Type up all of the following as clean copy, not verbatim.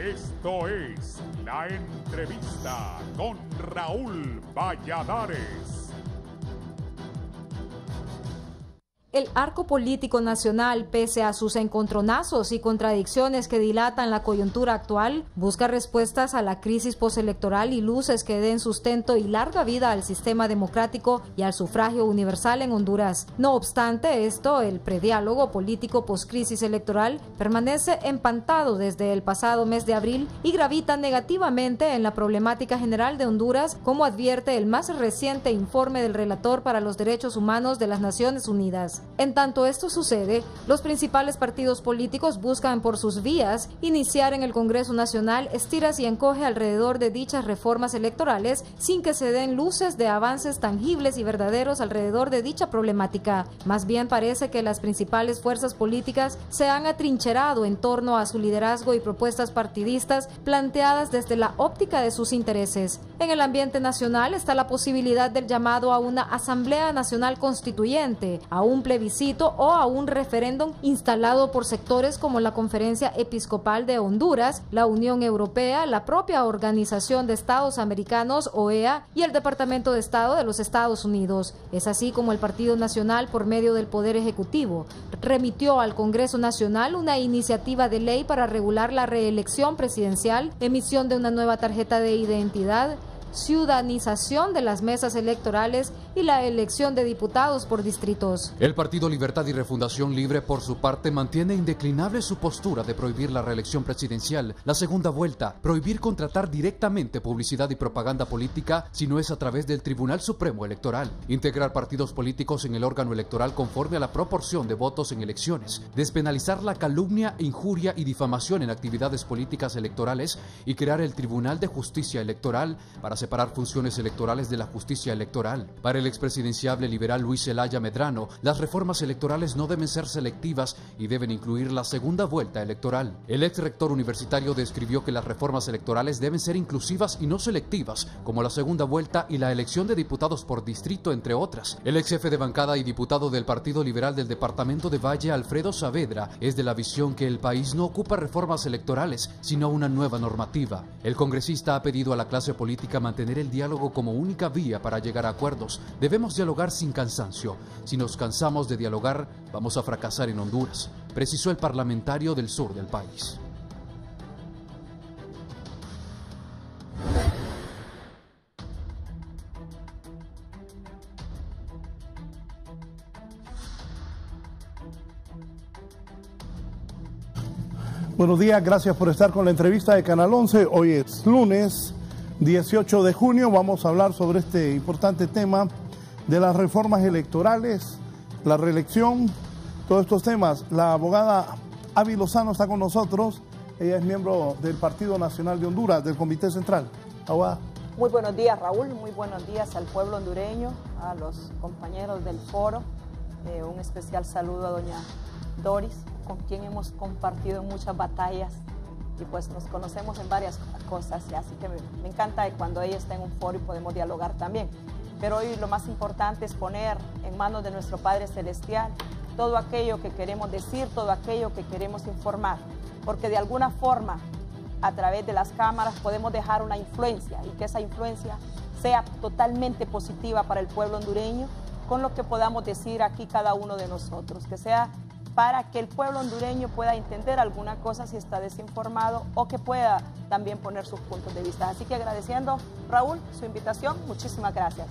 Esto es La Entrevista con Raúl Valladares. El arco político nacional, pese a sus encontronazos y contradicciones que dilatan la coyuntura actual, busca respuestas a la crisis postelectoral y luces que den sustento y larga vida al sistema democrático y al sufragio universal en Honduras. No obstante esto, el prediálogo político postcrisis electoral permanece empantado desde el pasado mes de abril y gravita negativamente en la problemática general de Honduras, como advierte el más reciente informe del relator para los derechos humanos de las Naciones Unidas. En tanto esto sucede, los principales partidos políticos buscan por sus vías iniciar en el Congreso Nacional estiras y encoge alrededor de dichas reformas electorales sin que se den luces de avances tangibles y verdaderos alrededor de dicha problemática. Más bien parece que las principales fuerzas políticas se han atrincherado en torno a su liderazgo y propuestas partidistas planteadas desde la óptica de sus intereses. En el ambiente nacional está la posibilidad del llamado a una Asamblea Nacional Constituyente, a un plebiscito o a un referéndum instalado por sectores como la Conferencia Episcopal de Honduras, la Unión Europea, la propia Organización de Estados Americanos, OEA, y el Departamento de Estado de los Estados Unidos. Es así como el Partido Nacional, por medio del Poder Ejecutivo, remitió al Congreso Nacional una iniciativa de ley para regular la reelección presidencial, emisión de una nueva tarjeta de identidad, ciudadanización de las mesas electorales y la elección de diputados por distritos. El Partido Libertad y Refundación Libre, por su parte, mantiene indeclinable su postura de prohibir la reelección presidencial, la segunda vuelta, prohibir contratar directamente publicidad y propaganda política si no es a través del Tribunal Supremo Electoral, integrar partidos políticos en el órgano electoral conforme a la proporción de votos en elecciones, despenalizar la calumnia, injuria y difamación en actividades políticas electorales y crear el Tribunal de Justicia Electoral para separar funciones electorales de la justicia electoral. Para el expresidenciable liberal Luis Zelaya Medrano, las reformas electorales no deben ser selectivas y deben incluir la segunda vuelta electoral. El ex rector universitario describió que las reformas electorales deben ser inclusivas y no selectivas, como la segunda vuelta y la elección de diputados por distrito, entre otras. El ex jefe de bancada y diputado del Partido Liberal del Departamento de Valle, Alfredo Saavedra, es de la visión que el país no ocupa reformas electorales, sino una nueva normativa. El congresista ha pedido a la clase política mantener el diálogo como única vía para llegar a acuerdos. Debemos dialogar sin cansancio. Si nos cansamos de dialogar, vamos a fracasar en Honduras, precisó el parlamentario del sur del país. Buenos días, gracias por estar con la entrevista de Canal 11. Hoy es lunes 18 de junio, vamos a hablar sobre este importante tema de las reformas electorales, la reelección, todos estos temas. La abogada Avi Lozano está con nosotros, ella es miembro del Partido Nacional de Honduras, del Comité Central. Abogada. Muy buenos días, Raúl, muy buenos días al pueblo hondureño, a los compañeros del foro, un especial saludo a doña Doris, con quien hemos compartido muchas batallas y pues nos conocemos en varias cosas, así que me encanta cuando ella está en un foro y podemos dialogar también. Pero hoy lo más importante es poner en manos de nuestro Padre Celestial todo aquello que queremos decir, todo aquello que queremos informar, porque de alguna forma, a través de las cámaras, podemos dejar una influencia y que esa influencia sea totalmente positiva para el pueblo hondureño, con lo que podamos decir aquí cada uno de nosotros, que sea para que el pueblo hondureño pueda entender alguna cosa si está desinformado o que pueda también poner sus puntos de vista. Así que agradeciendo, Raúl, su invitación, muchísimas gracias.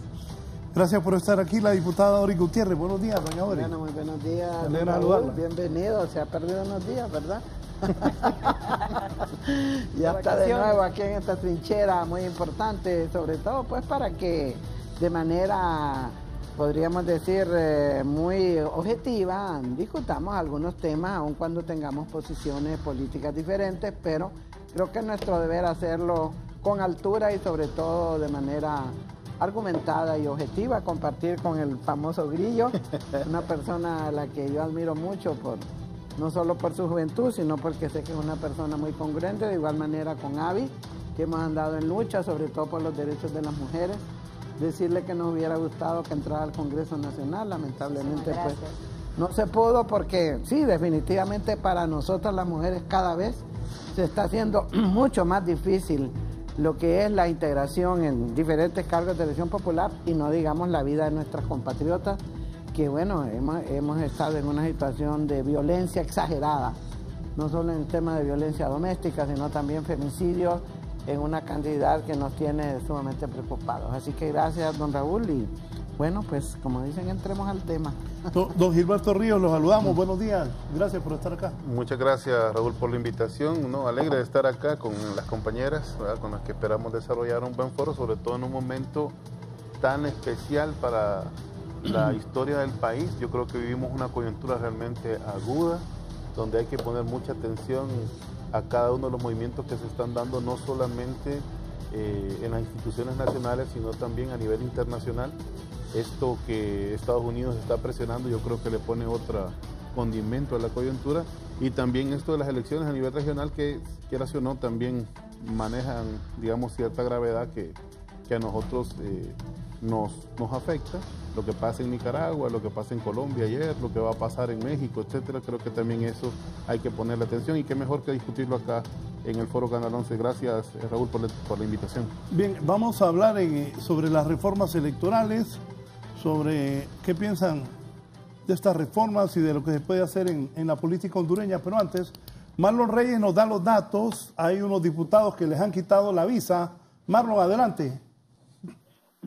Gracias por estar aquí, la diputada Doris Gutiérrez. Buenos días, doña Doris. Bueno, muy buenos días. Raúl, bienvenido, se ha perdido unos días, ¿verdad? Ya está de nuevo aquí en esta trinchera muy importante, sobre todo pues para que de manera, podríamos decir, muy objetiva, discutamos algunos temas, aun cuando tengamos posiciones políticas diferentes, pero creo que es nuestro deber hacerlo con altura y sobre todo de manera argumentada y objetiva, compartir con el famoso Grillo, una persona a la que yo admiro mucho, no solo por su juventud, sino porque sé que es una persona muy congruente, de igual manera con Avi, que hemos andado en lucha, sobre todo por los derechos de las mujeres. Decirle que nos hubiera gustado que entrara al Congreso Nacional, lamentablemente pues no se pudo porque sí, definitivamente para nosotras las mujeres cada vez se está haciendo mucho más difícil lo que es la integración en diferentes cargos de elección popular y no digamos la vida de nuestras compatriotas, que bueno, hemos estado en una situación de violencia exagerada, no solo en el tema de violencia doméstica, sino también femicidios en una cantidad que nos tiene sumamente preocupados. Así que gracias, don Raúl, y bueno, pues como dicen, entremos al tema. Don Gilberto Ríos, los saludamos, buenos días, gracias por estar acá. Muchas gracias, Raúl, por la invitación, ¿no? Alegre de estar acá con las compañeras, ¿verdad?, con las que esperamos desarrollar un buen foro, sobre todo en un momento tan especial para la historia del país. Yo creo que vivimos una coyuntura realmente aguda, donde hay que poner mucha atención a cada uno de los movimientos que se están dando, no solamente en las instituciones nacionales, sino también a nivel internacional. Esto que Estados Unidos está presionando, yo creo que le pone otro condimento a la coyuntura, y también esto de las elecciones a nivel regional, que quieras o no, también manejan, digamos, cierta gravedad que a nosotros nos afecta. Lo que pasa en Nicaragua, lo que pasa en Colombia ayer, lo que va a pasar en México, etcétera. Creo que también eso hay que ponerle atención, y qué mejor que discutirlo acá en el Foro Canal 11. Gracias, Raúl, por la invitación. Bien, vamos a hablar sobre las reformas electorales, sobre qué piensan de estas reformas y de lo que se puede hacer en la política hondureña. Pero antes, Marlon Reyes nos da los datos. Hay unos diputados que les han quitado la visa. Marlon, adelante.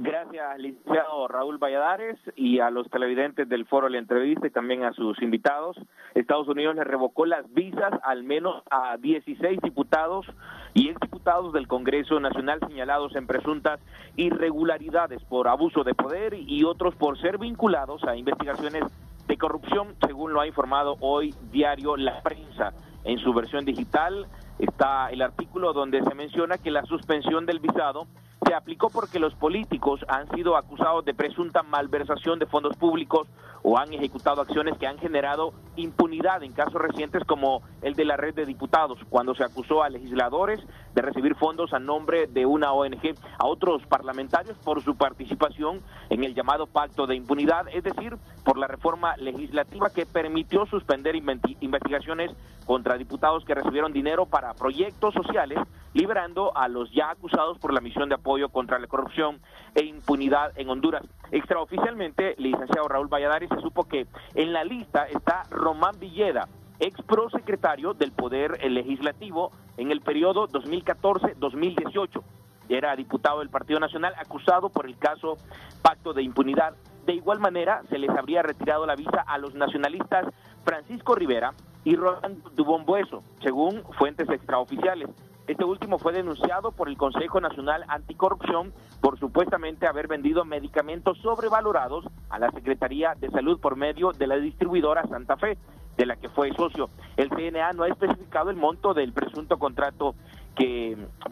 Gracias, licenciado Raúl Valladares, y a los televidentes del foro La Entrevista y también a sus invitados. Estados Unidos le revocó las visas al menos a 16 diputados y exdiputados del Congreso Nacional señalados en presuntas irregularidades por abuso de poder y otros por ser vinculados a investigaciones de corrupción, según lo ha informado hoy diario La Prensa. En su versión digital está el artículo donde se menciona que la suspensión del visado se aplicó porque los políticos han sido acusados de presunta malversación de fondos públicos o han ejecutado acciones que han generado impunidad en casos recientes como el de la red de diputados, cuando se acusó a legisladores de recibir fondos a nombre de una ONG, a otros parlamentarios por su participación en el llamado pacto de impunidad, es decir, por la reforma legislativa que permitió suspender investigaciones contra diputados que recibieron dinero para proyectos sociales, liberando a los ya acusados por la misión de apoyo contra la corrupción e impunidad en Honduras. Extraoficialmente, licenciado Raúl Valladares, se supo que en la lista está Román Villeda, ex prosecretario del Poder Legislativo en el periodo 2014-2018. Era diputado del Partido Nacional acusado por el caso Pacto de Impunidad. De igual manera, se les habría retirado la visa a los nacionalistas Francisco Rivera y Rolando Dubón Bueso, según fuentes extraoficiales. Este último fue denunciado por el Consejo Nacional Anticorrupción por supuestamente haber vendido medicamentos sobrevalorados a la Secretaría de Salud por medio de la distribuidora Santa Fe, de la que fue socio. El CNA no ha especificado el monto del presunto contrato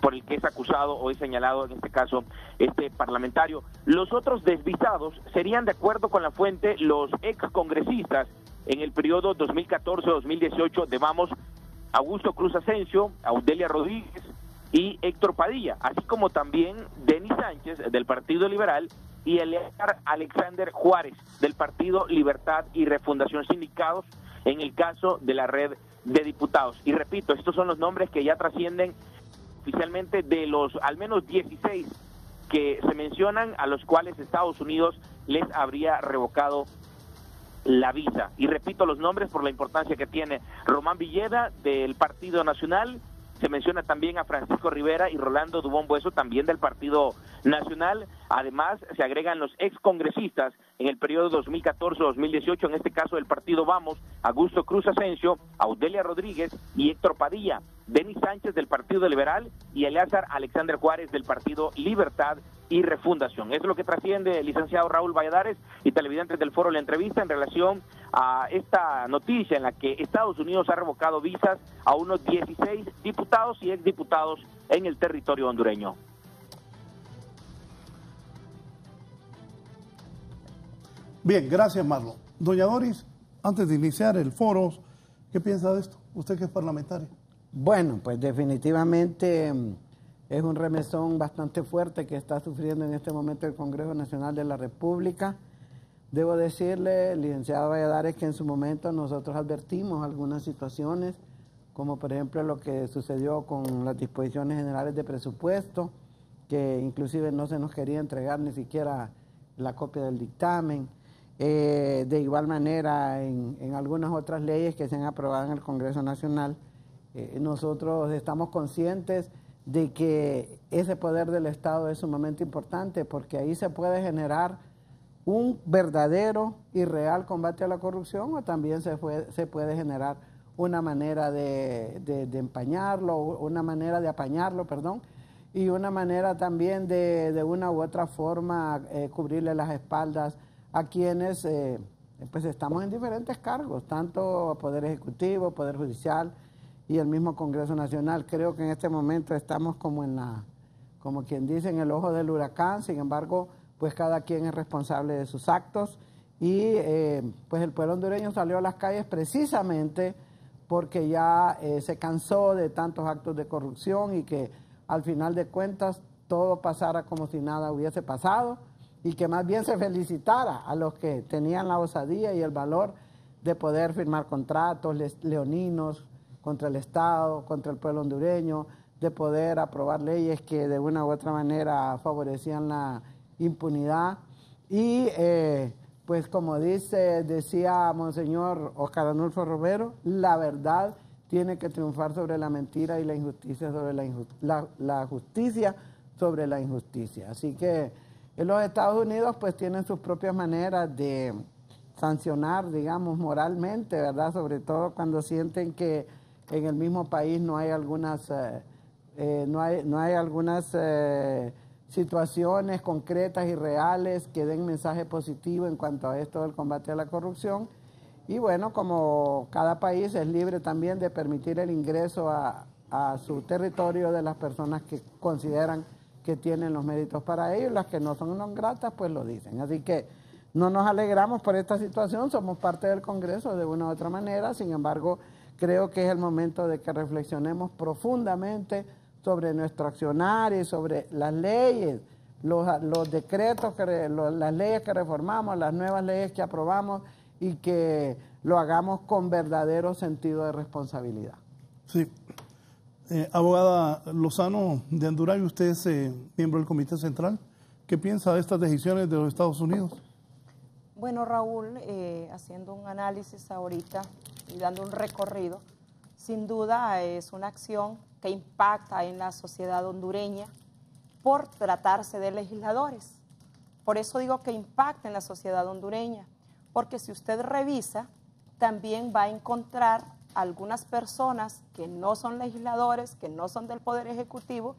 por el que es acusado o es señalado en este caso este parlamentario. Los otros desvisados serían, de acuerdo con la fuente, los excongresistas en el periodo 2014-2018 de Vamos, Augusto Cruz Asensio, Audelia Rodríguez y Héctor Padilla, así como también Denis Sánchez del Partido Liberal y Eleazar Alexander Juárez del Partido Libertad y Refundación Sindicados en el caso de la red de diputados. Y repito, estos son los nombres que ya trascienden oficialmente de los al menos 16 que se mencionan, a los cuales Estados Unidos les habría revocado la visa. Y repito los nombres por la importancia que tiene. Román Villeda del Partido Nacional, se menciona también a Francisco Rivera y Rolando Dubón Bueso, también del Partido Nacional. Además, se agregan los excongresistas en el periodo 2014-2018, en este caso del Partido Vamos, Augusto Cruz Asensio, Audelia Rodríguez y Héctor Padilla, Denis Sánchez del Partido Liberal y Eleazar Alexander Juárez del Partido Libertad y Refundación. Eso es lo que trasciende el licenciado Raúl Valladares y televidentes del foro La Entrevista en relación a esta noticia en la que Estados Unidos ha revocado visas a unos 16 diputados y exdiputados en el territorio hondureño. Bien, gracias, Marlon. Doña Doris, antes de iniciar el foro, ¿qué piensa de esto? Usted que es parlamentaria. Bueno, pues definitivamente es un remesón bastante fuerte que está sufriendo en este momento el Congreso Nacional de la República. Debo decirle, licenciado Valladares, que en su momento nosotros advertimos algunas situaciones como por ejemplo lo que sucedió con las disposiciones generales de presupuesto, que inclusive no se nos quería entregar ni siquiera la copia del dictamen. De igual manera, en algunas otras leyes que se han aprobado en el Congreso Nacional, nosotros estamos conscientes de que ese poder del Estado es sumamente importante, porque ahí se puede generar un verdadero y real combate a la corrupción, o también se puede generar una manera de empañarlo, una manera de apañarlo, perdón, y una manera también de una u otra forma cubrirle las espaldas a quienes pues estamos en diferentes cargos, tanto Poder Ejecutivo, Poder Judicial y el mismo Congreso Nacional. Creo que en este momento estamos como quien dice, en el ojo del huracán. Sin embargo, pues cada quien es responsable de sus actos y pues el pueblo hondureño salió a las calles precisamente porque ya se cansó de tantos actos de corrupción y que al final de cuentas todo pasara como si nada hubiese pasado, y que más bien se felicitara a los que tenían la osadía y el valor de poder firmar contratos leoninos contra el Estado, contra el pueblo hondureño, de poder aprobar leyes que de una u otra manera favorecían la impunidad. Y pues como decía Monseñor Oscar Arnulfo Romero, la verdad tiene que triunfar sobre la mentira y la injusticia sobre la justicia sobre la injusticia. Así que en los Estados Unidos pues tienen sus propias maneras de sancionar, digamos, moralmente, ¿verdad? Sobre todo cuando sienten que en el mismo país no hay algunas situaciones concretas y reales que den mensaje positivo en cuanto a esto del combate a la corrupción. Y bueno, como cada país es libre también de permitir el ingreso a su territorio de las personas que consideran que tienen los méritos para ello, las que no son non gratas, pues lo dicen. Así que no nos alegramos por esta situación, somos parte del Congreso de una u otra manera. Sin embargo, creo que es el momento de que reflexionemos profundamente sobre nuestro accionar y sobre las leyes, los decretos, las leyes que reformamos, las nuevas leyes que aprobamos, y que lo hagamos con verdadero sentido de responsabilidad. Sí. Abogada Lozano de Andurey, usted es miembro del Comité Central. ¿Qué piensa de estas decisiones de los Estados Unidos? Bueno, Raúl, haciendo un análisis ahorita y dando un recorrido, sin duda es una acción que impacta en la sociedad hondureña por tratarse de legisladores. Por eso digo que impacta en la sociedad hondureña, porque si usted revisa, también va a encontrar algunas personas que no son legisladores, que no son del Poder Ejecutivo,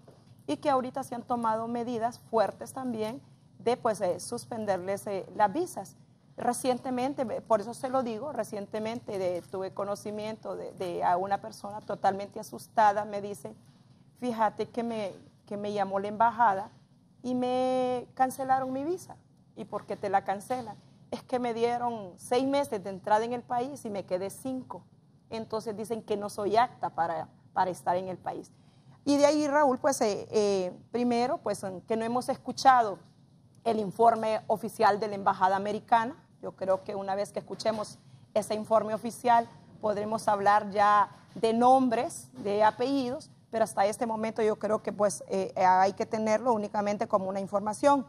y que ahorita se han tomado medidas fuertes también de suspenderles las visas. Recientemente, por eso se lo digo, recientemente tuve conocimiento de a una persona totalmente asustada, me dice, fíjate que me llamó la embajada y me cancelaron mi visa. ¿Y por qué te la cancelan? Es que me dieron 6 meses de entrada en el país y me quedé 5. Entonces dicen que no soy apta para estar en el país. Y de ahí, Raúl, pues primero, pues que no hemos escuchado el informe oficial de la Embajada Americana. Yo creo que una vez que escuchemos ese informe oficial, podremos hablar ya de nombres, de apellidos, pero hasta este momento yo creo que pues hay que tenerlo únicamente como una información.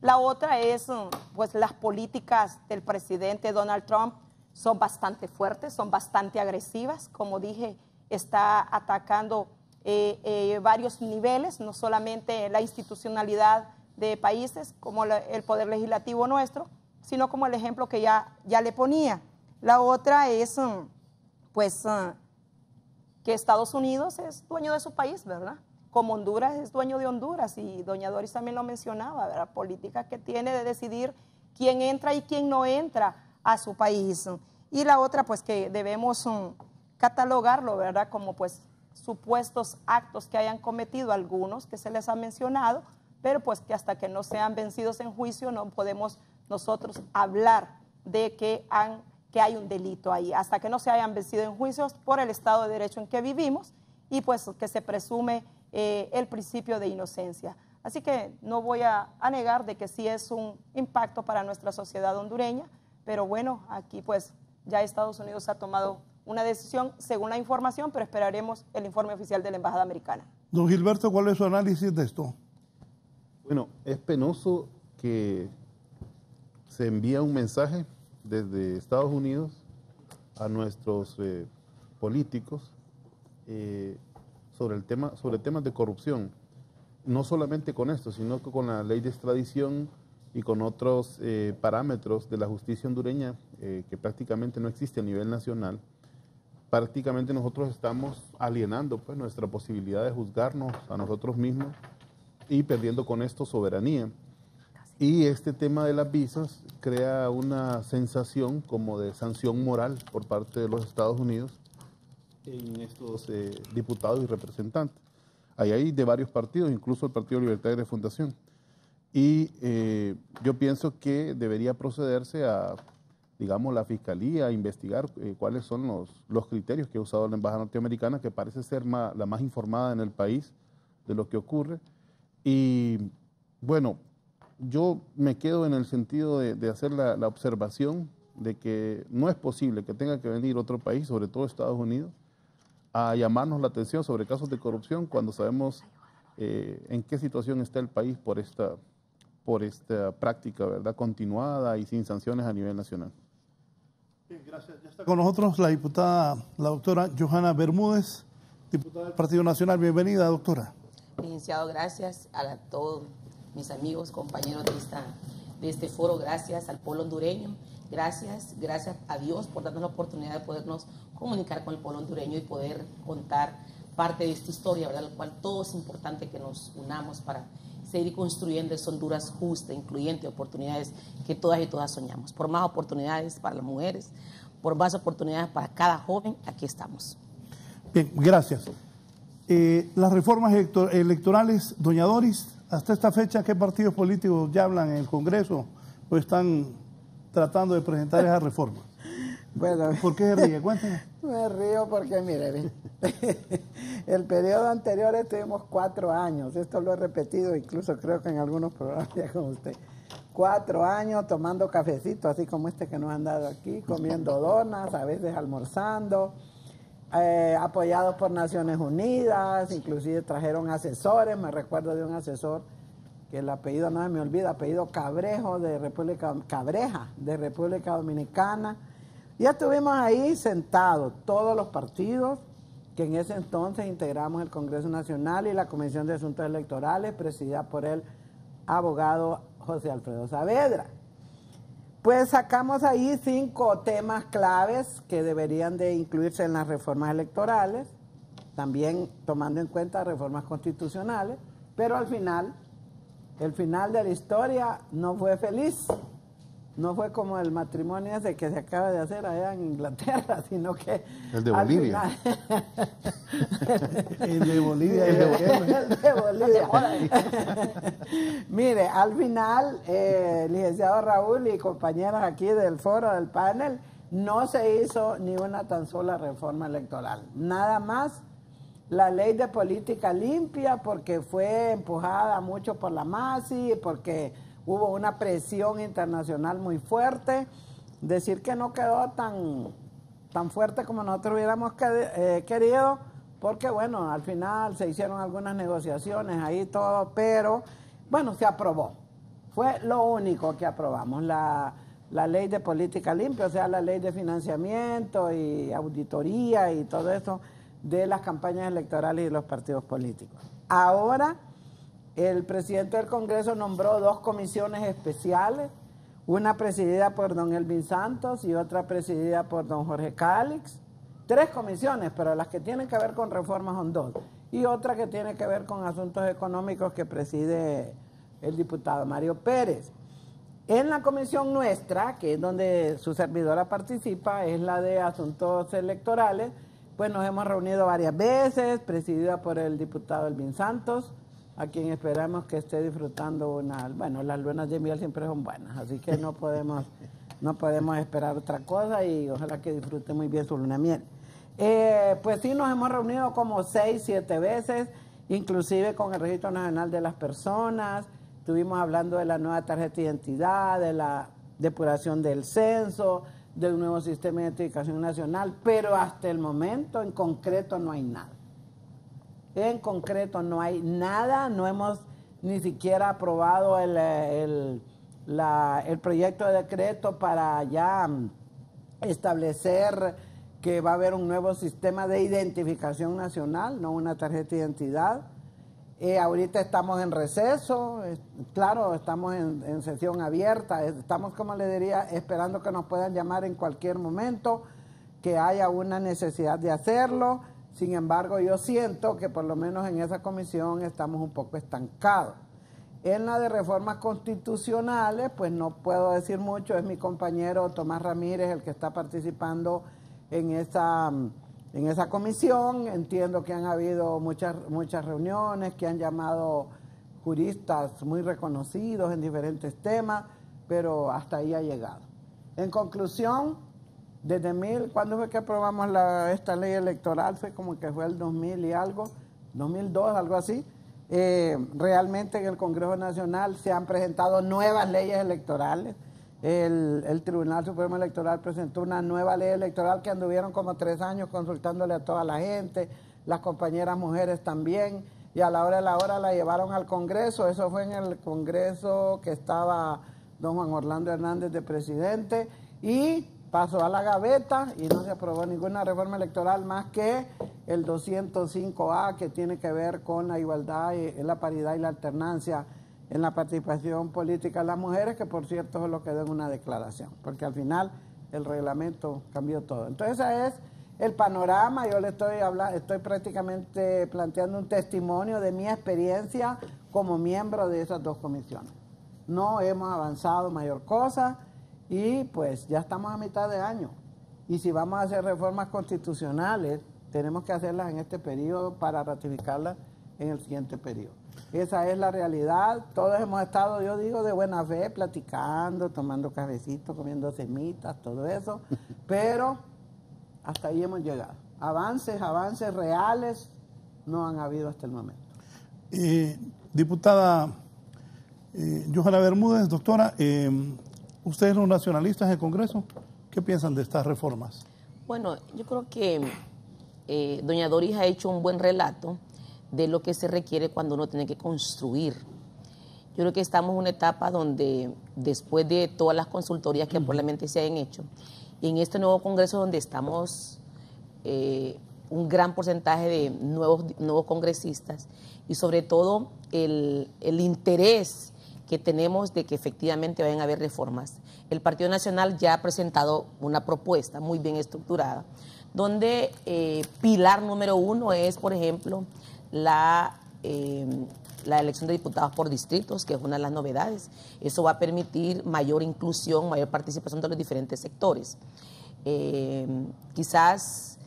La otra es, pues las políticas del presidente Donald Trump son bastante fuertes, son bastante agresivas. Como dije, está atacando varios niveles, no solamente la institucionalidad de países como el Poder Legislativo nuestro, sino como el ejemplo que ya le ponía. La otra es, que Estados Unidos es dueño de su país, ¿verdad? Como Honduras es dueño de Honduras, y doña Doris también lo mencionaba, ¿verdad? Política que tiene de decidir quién entra y quién no entra a su país. Y la otra, pues que debemos catalogarlo, ¿verdad? Como pues supuestos actos que hayan cometido algunos que se les ha mencionado, pero pues que hasta que no sean vencidos en juicio no podemos nosotros hablar de que hay un delito ahí, hasta que no se hayan vencido en juicios por el Estado de Derecho en que vivimos, y pues que se presume el principio de inocencia. Así que no voy a negar de que sí es un impacto para nuestra sociedad hondureña, pero bueno, aquí pues ya Estados Unidos ha tomado una decisión según la información, pero esperaremos el informe oficial de la Embajada Americana. Don Gilberto, ¿cuál es su análisis de esto? Bueno, es penoso que se envía un mensaje desde Estados Unidos a nuestros políticos sobre temas de corrupción. No solamente con esto, sino que con la ley de extradición y con otros parámetros de la justicia hondureña que prácticamente no existe a nivel nacional. Prácticamente nosotros estamos alienando pues, nuestra posibilidad de juzgarnos a nosotros mismos y perdiendo con esto soberanía. Y este tema de las visas crea una sensación como de sanción moral por parte de los Estados Unidos en estos diputados y representantes. Ahí hay de varios partidos, incluso el Partido Libertad y Refundación. Y yo pienso que debería procederse a, digamos, la Fiscalía a investigar cuáles son los criterios que ha usado la Embajada Norteamericana, que parece ser la más informada en el país de lo que ocurre. Y bueno, yo me quedo en el sentido de hacer la observación de que no es posible que tenga que venir otro país, sobre todo Estados Unidos, a llamarnos la atención sobre casos de corrupción cuando sabemos en qué situación está el país por esta práctica, ¿verdad?, continuada y sin sanciones a nivel nacional. Bien, gracias. Ya está con nosotros la diputada, la doctora Johanna Bermúdez, diputada del Partido Nacional. Bienvenida, doctora. Licenciado, gracias a todos mis amigos, compañeros de este foro, gracias al pueblo hondureño, gracias a Dios por darnos la oportunidad de podernos comunicar con el pueblo hondureño y poder contar parte de esta historia, ¿verdad?, la cual todo es importante que nos unamos para seguir construyendo esa Honduras justa, incluyente, oportunidades que todas y todas soñamos. Por más oportunidades para las mujeres, por más oportunidades para cada joven, aquí estamos. Bien, gracias. Las reformas electorales, doña Doris, hasta esta fecha, ¿qué partidos políticos ya hablan en el Congreso o están tratando de presentar esa reforma? Bueno, ¿por qué se ríe? Cuéntame. Me río porque, mire, el periodo anterior estuvimos 4 años, esto lo he repetido incluso creo que en algunos programas ya con usted, 4 años tomando cafecito, así como este que nos han dado aquí, comiendo donas, a veces almorzando, apoyados por Naciones Unidas, inclusive trajeron asesores, me recuerdo de un asesor que el apellido no se me olvida, apellido Cabreja de República Dominicana. Ya estuvimos ahí sentados, todos los partidos que en ese entonces integramos el Congreso Nacional y la Comisión de Asuntos Electorales, presidida por el abogado José Alfredo Saavedra. Pues sacamos ahí 5 temas claves que deberían de incluirse en las reformas electorales, también tomando en cuenta reformas constitucionales, pero al final, el final de la historia no fue feliz. No fue como el matrimonio ese que se acaba de hacer allá en Inglaterra, sino que... El de Bolivia. El de Bolivia. El de Bolivia. Mire, al final, licenciado Raúl y compañeras aquí del foro, del panel, no se hizo ni una tan sola reforma electoral. Nada más la ley de política limpia, porque fue empujada mucho por la MASI, porque hubo una presión internacional muy fuerte. Decir que no quedó tan fuerte como nosotros hubiéramos querido, porque bueno, al final se hicieron algunas negociaciones ahí todo, pero bueno, se aprobó. Fue lo único que aprobamos, la ley de política limpia, o sea, la ley de financiamiento y auditoría y todo eso de las campañas electorales y los partidos políticos. Ahora, el presidente del Congreso nombró 2 comisiones especiales, una presidida por don Elvin Santos y otra presidida por don Jorge Cálix. 3 comisiones, pero las que tienen que ver con reformas son 2. Y otra que tiene que ver con asuntos económicos que preside el diputado Mario Pérez. En la comisión nuestra, que es donde su servidora participa, es la de asuntos electorales, pues nos hemos reunido varias veces, presidida por el diputado Elvin Santos, a quien esperamos que esté disfrutando bueno, las lunas de miel siempre son buenas, así que no podemos esperar otra cosa y ojalá que disfrute muy bien su luna de miel. Pues sí, nos hemos reunido como 6, 7 veces, inclusive con el Registro Nacional de las Personas, estuvimos hablando de la nueva tarjeta de identidad, de la depuración del censo, de un nuevo sistema de identificación nacional, pero hasta el momento en concreto no hay nada. En concreto no hay nada, no hemos ni siquiera aprobado el proyecto de decreto para ya establecer que va a haber un nuevo sistema de identificación nacional, no una tarjeta de identidad. Ahorita estamos en receso, claro, estamos en sesión abierta, estamos, como le diría, esperando que nos puedan llamar en cualquier momento, que haya una necesidad de hacerlo. Sin embargo, yo siento que por lo menos en esa comisión estamos un poco estancados. En la de reformas constitucionales, pues no puedo decir mucho, es mi compañero Tomás Ramírez el que está participando en esa comisión. Entiendo que han habido muchas reuniones, que han llamado juristas muy reconocidos en diferentes temas, pero hasta ahí ha llegado. En conclusión, ¿cuándo fue que aprobamos esta ley electoral? Fue como que fue el 2000 y algo, 2002, algo así. Realmente en el Congreso Nacional se han presentado nuevas leyes electorales. El Tribunal Supremo Electoral presentó una nueva ley electoral que anduvieron como 3 años consultándole a toda la gente, las compañeras mujeres también, y a la hora de la hora la llevaron al Congreso. Eso fue en el Congreso que estaba don Juan Orlando Hernández de presidente, y pasó a la gaveta y no se aprobó ninguna reforma electoral más que el 205A, que tiene que ver con la igualdad, la paridad y la alternancia en la participación política de las mujeres, que por cierto es lo que da en una declaración, porque al final el reglamento cambió todo. Entonces ese es el panorama. Yo le estoy prácticamente planteando un testimonio de mi experiencia como miembro de esas 2 comisiones. No hemos avanzado mayor cosa y pues ya estamos a mitad de año. Y si vamos a hacer reformas constitucionales, tenemos que hacerlas en este periodo para ratificarlas en el siguiente periodo. Esa es la realidad. Todos hemos estado, yo digo, de buena fe, platicando, tomando cafecito, comiendo semitas, todo eso, pero hasta ahí hemos llegado. Avances reales no han habido hasta el momento. Diputada Johanna Bermúdez, doctora, ¿ustedes los nacionalistas del Congreso, qué piensan de estas reformas? Bueno, yo creo que doña Doris ha hecho un buen relato de lo que se requiere cuando uno tiene que construir. Yo creo que estamos en una etapa donde, después de todas las consultorías que probablemente se hayan hecho, y en este nuevo Congreso donde estamos un gran porcentaje de nuevos congresistas, y sobre todo el interés que tenemos de que efectivamente vayan a haber reformas. El Partido Nacional ya ha presentado una propuesta muy bien estructurada, donde pilar número 1 es, por ejemplo, la elección de diputados por distritos, que es una de las novedades. Eso va a permitir mayor inclusión, mayor participación de los diferentes sectores. Quizás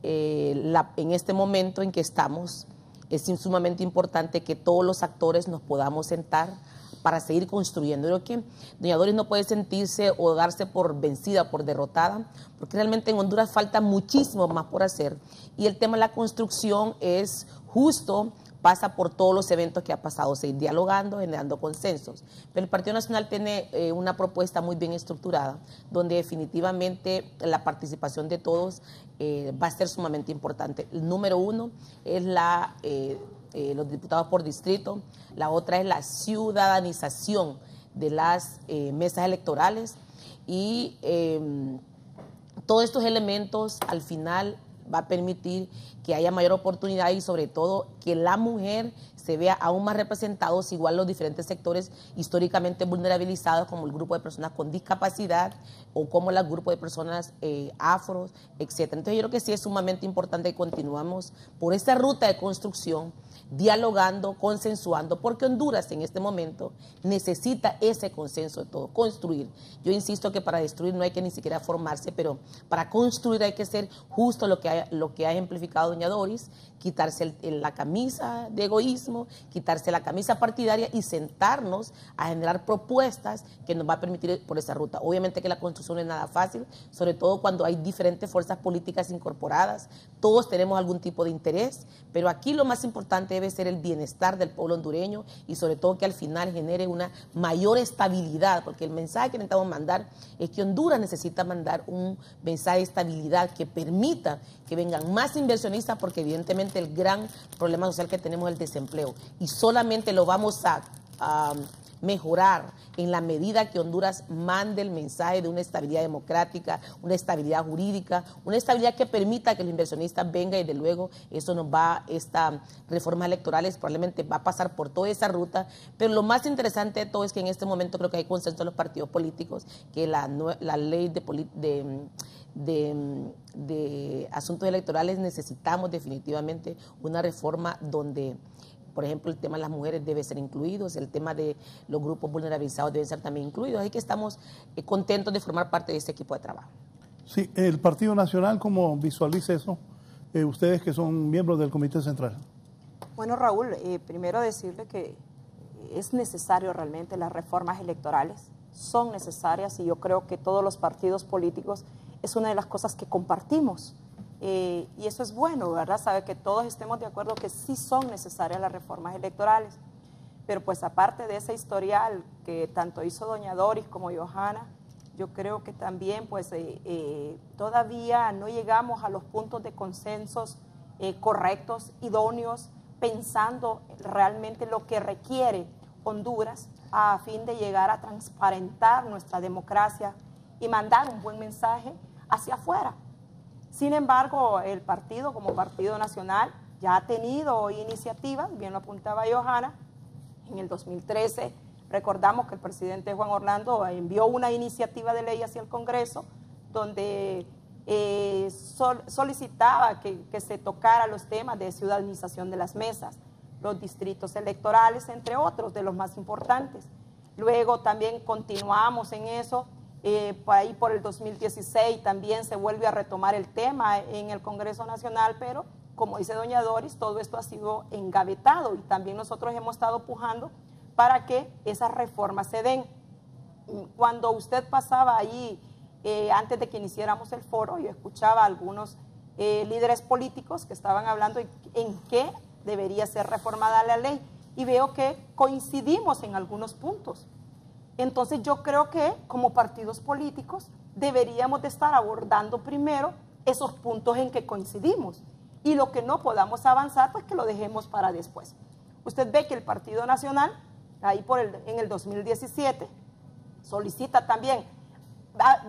en este momento en que estamos, es sumamente importante que todos los actores nos podamos sentar para seguir construyendo. Yo creo que doña Doris no puede sentirse o darse por vencida o por derrotada, porque realmente en Honduras falta muchísimo más por hacer, y el tema de la construcción es justo, pasa por todos los eventos que ha pasado, seguir dialogando, generando consensos. Pero el Partido Nacional tiene una propuesta muy bien estructurada, donde definitivamente la participación de todos va a ser sumamente importante. El número 1 es los diputados por distrito, la otra es la ciudadanización de las mesas electorales, y todos estos elementos al final va a permitir que haya mayor oportunidad, y sobre todo que la mujer se vea aún más representados, igual los diferentes sectores históricamente vulnerabilizados, como el grupo de personas con discapacidad o como el grupo de personas afros, etc. Entonces yo creo que sí es sumamente importante que continuamos por esta ruta de construcción, dialogando, consensuando, porque Honduras en este momento necesita ese consenso de todo, construir. Yo insisto que para destruir no hay que ni siquiera formarse, pero para construir hay que ser justo lo que ha lo que ha ejemplificado doña Doris, quitarse la camisa de egoísmo, quitarse la camisa partidaria y sentarnos a generar propuestas que nos va a permitir ir por esa ruta. Obviamente que la construcción no es nada fácil, sobre todo cuando hay diferentes fuerzas políticas incorporadas, todos tenemos algún tipo de interés, pero aquí lo más importante debe ser el bienestar del pueblo hondureño y sobre todo que al final genere una mayor estabilidad, porque el mensaje que necesitamos mandar es que Honduras necesita mandar un mensaje de estabilidad que permita que vengan más inversionistas, porque evidentemente el gran problema social que tenemos es el desempleo y solamente lo vamos a mejorar en la medida que Honduras mande el mensaje de una estabilidad democrática, una estabilidad jurídica, una estabilidad que permita que los inversionistas vengan y de luego eso nos va, estas reformas electorales probablemente va a pasar por toda esa ruta, pero lo más interesante de todo es que en este momento creo que hay consenso en los partidos políticos que la ley de asuntos electorales necesitamos definitivamente una reforma donde, por ejemplo, el tema de las mujeres debe ser incluido, el tema de los grupos vulnerabilizados deben ser también incluidos. Así que estamos contentos de formar parte de este equipo de trabajo. Sí, el Partido Nacional, ¿cómo visualiza eso? Ustedes que son miembros del Comité Central. Bueno, Raúl, primero decirle que es necesario realmente las reformas electorales, son necesarias y yo creo que todos los partidos políticos es una de las cosas que compartimos. Y eso es bueno, ¿verdad? Sabe que todos estemos de acuerdo que sí son necesarias las reformas electorales. Pero pues aparte de ese historial que tanto hizo doña Doris como Johanna, yo creo que también pues todavía no llegamos a los puntos de consensos correctos, idóneos, pensando realmente lo que requiere Honduras a fin de llegar a transparentar nuestra democracia y mandar un buen mensaje hacia afuera. Sin embargo, el partido como Partido Nacional ya ha tenido iniciativas, bien lo apuntaba Johanna, en el 2013 recordamos que el presidente Juan Orlando envió una iniciativa de ley hacia el Congreso donde solicitaba que se tocara los temas de ciudadanización de las mesas, los distritos electorales, entre otros de los más importantes. Luego también continuamos en eso. Por ahí por el 2016 también se vuelve a retomar el tema en el Congreso Nacional, pero como dice doña Doris, todo esto ha sido engavetado y también nosotros hemos estado pujando para que esas reformas se den. Cuando usted pasaba ahí, antes de que iniciáramos el foro, yo escuchaba a algunos líderes políticos que estaban hablando en qué debería ser reformada la ley y veo que coincidimos en algunos puntos. Entonces yo creo que como partidos políticos deberíamos de estar abordando primero esos puntos en que coincidimos y lo que no podamos avanzar, pues que lo dejemos para después. Usted ve que el Partido Nacional, ahí en el 2017, solicita también,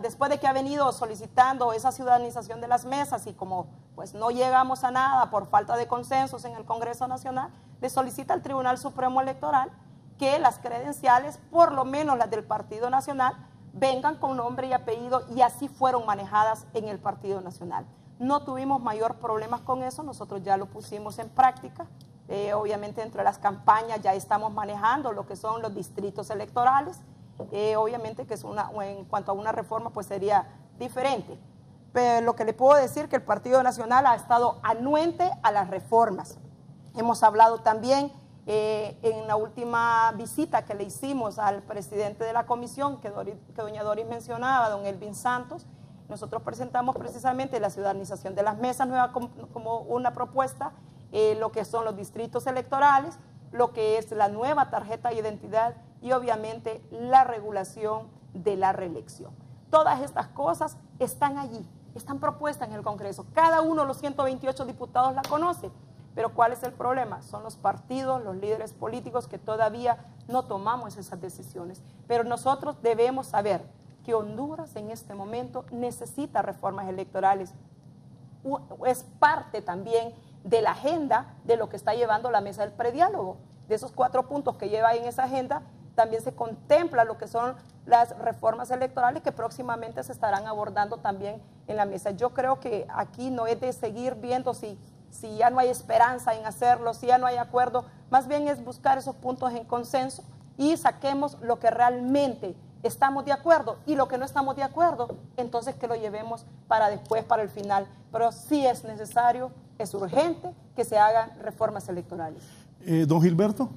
después de que ha venido solicitando esa ciudadanización de las mesas y como pues no llegamos a nada por falta de consensos en el Congreso Nacional, le solicita al Tribunal Supremo Electoral que las credenciales, por lo menos las del Partido Nacional, vengan con nombre y apellido y así fueron manejadas en el Partido Nacional. No tuvimos mayor problemas con eso, nosotros ya lo pusimos en práctica. Obviamente dentro de las campañas ya estamos manejando lo que son los distritos electorales. Obviamente que es en cuanto a una reforma pues sería diferente. Pero lo que le puedo decir que el Partido Nacional ha estado anuente a las reformas. Hemos hablado también en la última visita que le hicimos al presidente de la comisión, que doña Doris mencionaba, don Elvin Santos, nosotros presentamos precisamente la ciudadanización de las mesas nueva como una propuesta, lo que son los distritos electorales, lo que es la nueva tarjeta de identidad y obviamente la regulación de la reelección. Todas estas cosas están allí, están propuestas en el Congreso. Cada uno de los 128 diputados la conoce. Pero ¿cuál es el problema? Son los partidos, los líderes políticos que todavía no tomamos esas decisiones. Pero nosotros debemos saber que Honduras en este momento necesita reformas electorales. Es parte también de la agenda de lo que está llevando la mesa del prediálogo. De esos 4 puntos que lleva en esa agenda, también se contempla lo que son las reformas electorales que próximamente se estarán abordando también en la mesa. Yo creo que aquí no es de seguir viendo si ya no hay esperanza en hacerlo, si ya no hay acuerdo, más bien es buscar esos puntos en consenso y saquemos lo que realmente estamos de acuerdo, y lo que no estamos de acuerdo, entonces que lo llevemos para después, para el final. Pero sí es necesario, es urgente que se hagan reformas electorales. Don Gilberto.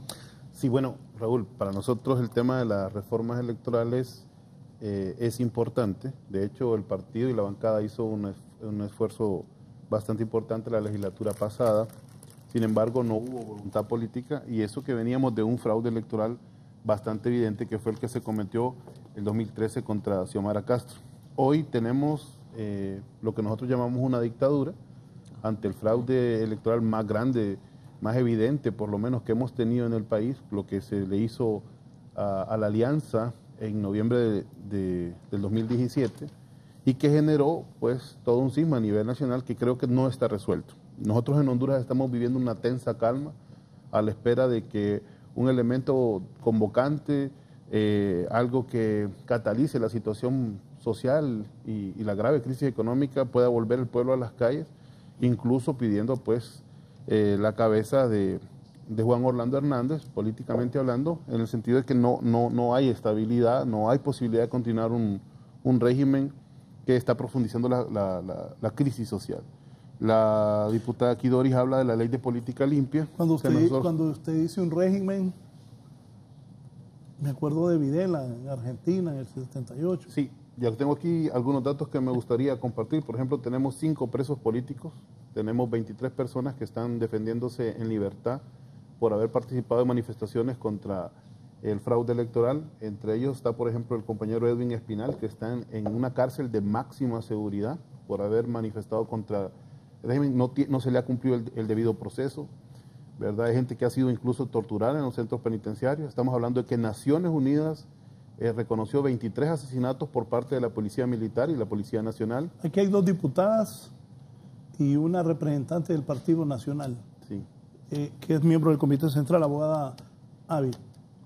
Sí, bueno, Raúl, para nosotros el tema de las reformas electorales es importante. De hecho, el partido y la bancada hizo un esfuerzo bastante importante la legislatura pasada. Sin embargo, no hubo voluntad política, y eso que veníamos de un fraude electoral bastante evidente, que fue el que se cometió en 2013 contra Xiomara Castro. Hoy tenemos lo que nosotros llamamos una dictadura ante el fraude electoral más grande, más evidente por lo menos que hemos tenido en el país, lo que se le hizo a la Alianza en noviembre del 2017, y que generó pues todo un cisma a nivel nacional que creo que no está resuelto. Nosotros en Honduras estamos viviendo una tensa calma a la espera de que un elemento convocante, algo que catalice la situación social y la grave crisis económica, pueda volver el pueblo a las calles, incluso pidiendo pues la cabeza de Juan Orlando Hernández, políticamente hablando, en el sentido de que no hay estabilidad, no hay posibilidad de continuar un régimen que está profundizando la crisis social. La diputada aquí Doris habla de la ley de política limpia. Cuando usted dice un régimen, me acuerdo de Videla en Argentina en el 78. Sí, ya tengo aquí algunos datos que me gustaría compartir. Por ejemplo, tenemos 5 presos políticos, tenemos 23 personas que están defendiéndose en libertad por haber participado en manifestaciones contra el fraude electoral. Entre ellos está, por ejemplo, el compañero Edwin Espinal, que está en una cárcel de máxima seguridad por haber manifestado contra el régimen. No se le ha cumplido el debido proceso, ¿verdad? Hay gente que ha sido incluso torturada en los centros penitenciarios. Estamos hablando de que Naciones Unidas reconoció 23 asesinatos por parte de la Policía Militar y la Policía Nacional. Aquí hay 2 diputadas y una representante del Partido Nacional, sí, que es miembro del Comité Central, abogada Ávila.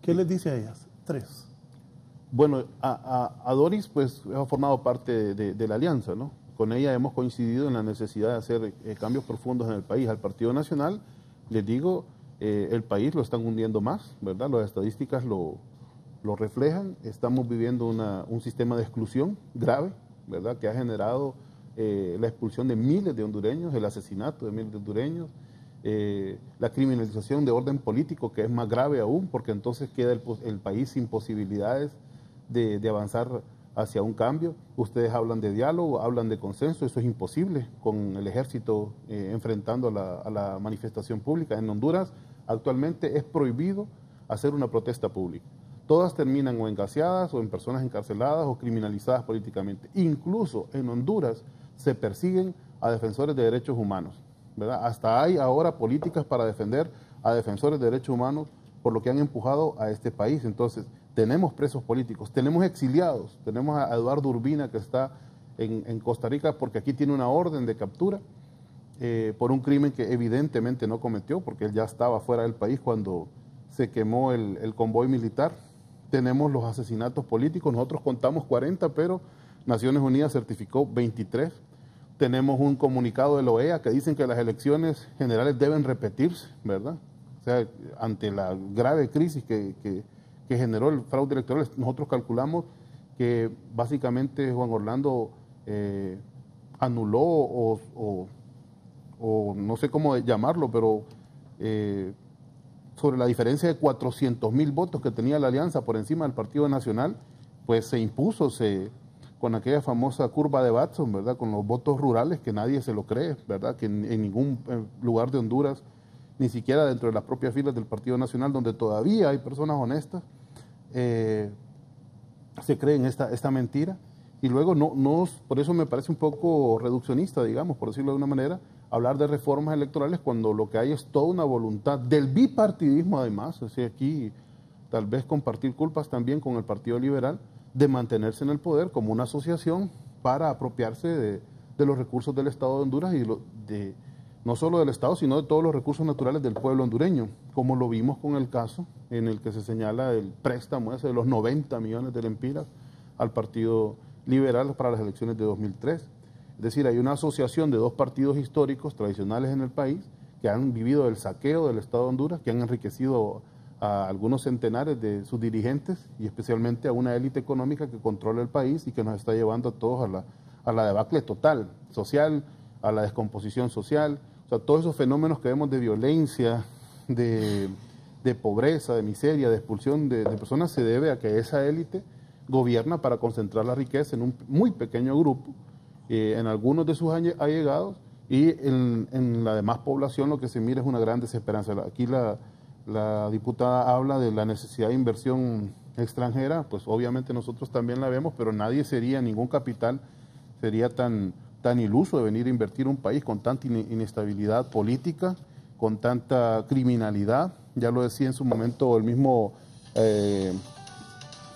¿Qué les dice a ellas? 3. Bueno, a Doris pues ha formado parte de la alianza, ¿no? Con ella hemos coincidido en la necesidad de hacer cambios profundos en el país. Al Partido Nacional, les digo, el país lo están hundiendo más, ¿verdad? Las estadísticas lo reflejan. Estamos viviendo un sistema de exclusión grave, ¿verdad? Que ha generado la expulsión de miles de hondureños, el asesinato de miles de hondureños, la criminalización de orden político, que es más grave aún, porque entonces queda el país sin posibilidades de avanzar hacia un cambio. Ustedes hablan de diálogo, hablan de consenso, eso es imposible con el ejército enfrentando a la manifestación pública. En Honduras actualmente es prohibido hacer una protesta pública. Todas terminan o engaseadas o en personas encarceladas o criminalizadas políticamente. Incluso en Honduras se persiguen a defensores de derechos humanos, ¿verdad? Hasta hay ahora políticas para defender a defensores de derechos humanos por lo que han empujado a este país. Entonces, tenemos presos políticos, tenemos exiliados, tenemos a Eduardo Urbina, que está en Costa Rica porque aquí tiene una orden de captura por un crimen que evidentemente no cometió, porque él ya estaba fuera del país cuando se quemó el convoy militar. Tenemos los asesinatos políticos, nosotros contamos 40, pero Naciones Unidas certificó 23. Tenemos un comunicado de la OEA que dicen que las elecciones generales deben repetirse, ¿verdad? O sea, ante la grave crisis que generó el fraude electoral, nosotros calculamos que básicamente Juan Orlando anuló o no sé cómo llamarlo, pero sobre la diferencia de 400,000 votos que tenía la Alianza por encima del Partido Nacional, pues se impuso con aquella famosa curva de Batson, ¿verdad? Con los votos rurales, que nadie se lo cree, ¿verdad? Que en ningún lugar de Honduras, ni siquiera dentro de las propias filas del Partido Nacional, donde todavía hay personas honestas, se creen esta mentira. Y luego, por eso me parece un poco reduccionista, digamos, por decirlo de una manera, hablar de reformas electorales cuando lo que hay es toda una voluntad del bipartidismo, además, o sea, aquí tal vez compartir culpas también con el Partido Liberal, de mantenerse en el poder como una asociación para apropiarse de los recursos del Estado de Honduras y no solo del Estado, sino de todos los recursos naturales del pueblo hondureño, como lo vimos con el caso en el que se señala el préstamo ese de los 90 millones de lempiras al Partido Liberal para las elecciones de 2003. Es decir, hay una asociación de 2 partidos históricos tradicionales en el país que han vivido el saqueo del Estado de Honduras, que han enriquecido a algunos centenares de sus dirigentes y especialmente a una élite económica que controla el país y que nos está llevando a todos a la debacle total, social, a la descomposición social. O sea, todos esos fenómenos que vemos de violencia, de pobreza, de miseria, de expulsión de personas, se debe a que esa élite gobierna para concentrar la riqueza en un muy pequeño grupo, en algunos de sus allegados, y en la demás población lo que se mira es una gran desesperanza. Aquí la diputada habla de la necesidad de inversión extranjera, pues obviamente nosotros también la vemos, pero ningún capital sería tan iluso de venir a invertir un país con tanta inestabilidad política, con tanta criminalidad. Ya lo decía en su momento el mismo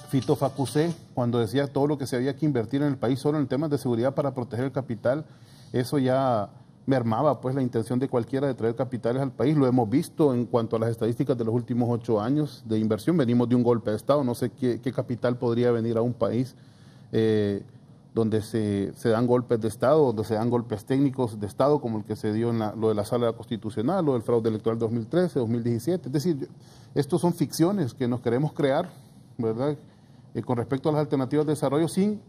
Fito Facusé, cuando decía todo lo que se había que invertir en el país solo en temas de seguridad para proteger el capital. Eso ya mermaba pues la intención de cualquiera de traer capitales al país. Lo hemos visto en cuanto a las estadísticas de los últimos 8 años de inversión. Venimos de un golpe de Estado, no sé qué capital podría venir a un país donde se dan golpes de Estado, donde se dan golpes técnicos de Estado, como el que se dio en lo de la Sala Constitucional, lo del fraude electoral 2013, 2017. Es decir, estos son ficciones que nos queremos crear, ¿verdad? Con respecto a las alternativas de desarrollo, sin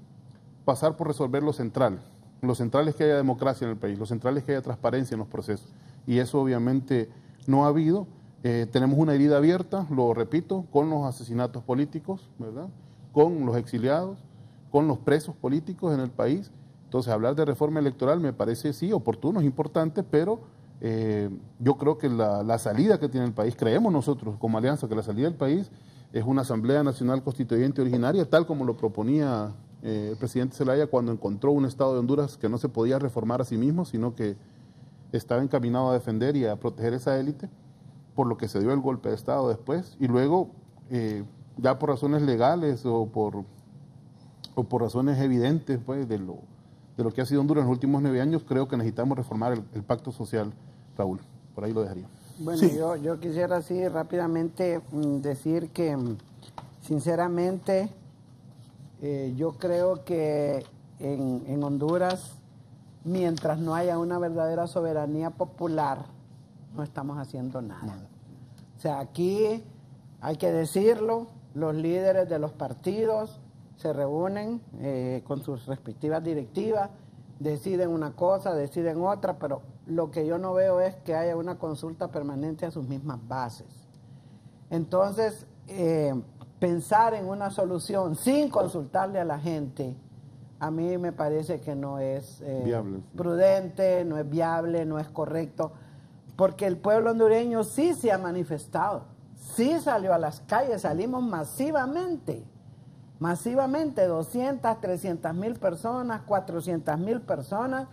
pasar por resolver lo central. Lo central es que haya democracia en el país, lo central es que haya transparencia en los procesos. Y eso obviamente no ha habido. Tenemos una herida abierta, lo repito, con los asesinatos políticos, ¿verdad? Con los exiliados, con los presos políticos en el país. Entonces, hablar de reforma electoral me parece, sí, oportuno, es importante, pero yo creo que la salida que tiene el país, creemos nosotros como Alianza que la salida del país es una Asamblea Nacional Constituyente originaria, tal como lo proponía el presidente Zelaya cuando encontró un Estado de Honduras que no se podía reformar a sí mismo, sino que estaba encaminado a defender y a proteger esa élite, por lo que se dio el golpe de Estado después, y luego, ya por razones legales o por razones evidentes pues, de lo que ha sido Honduras en los últimos 9 años, creo que necesitamos reformar el pacto social, Raúl. Por ahí lo dejaría. Bueno, sí. yo quisiera así rápidamente decir que, sinceramente, yo creo que en Honduras, mientras no haya una verdadera soberanía popular, no estamos haciendo nada. O sea, aquí hay que decirlo, los líderes de los partidos se reúnen con sus respectivas directivas, deciden una cosa, deciden otra, pero lo que yo no veo es que haya una consulta permanente a sus mismas bases. Entonces, pensar en una solución sin consultarle a la gente, a mí me parece que no es prudente, no es viable, no es correcto, porque el pueblo hondureño sí se ha manifestado, sí salió a las calles, salimos masivamente, 200, 300 mil personas, 400 mil personas,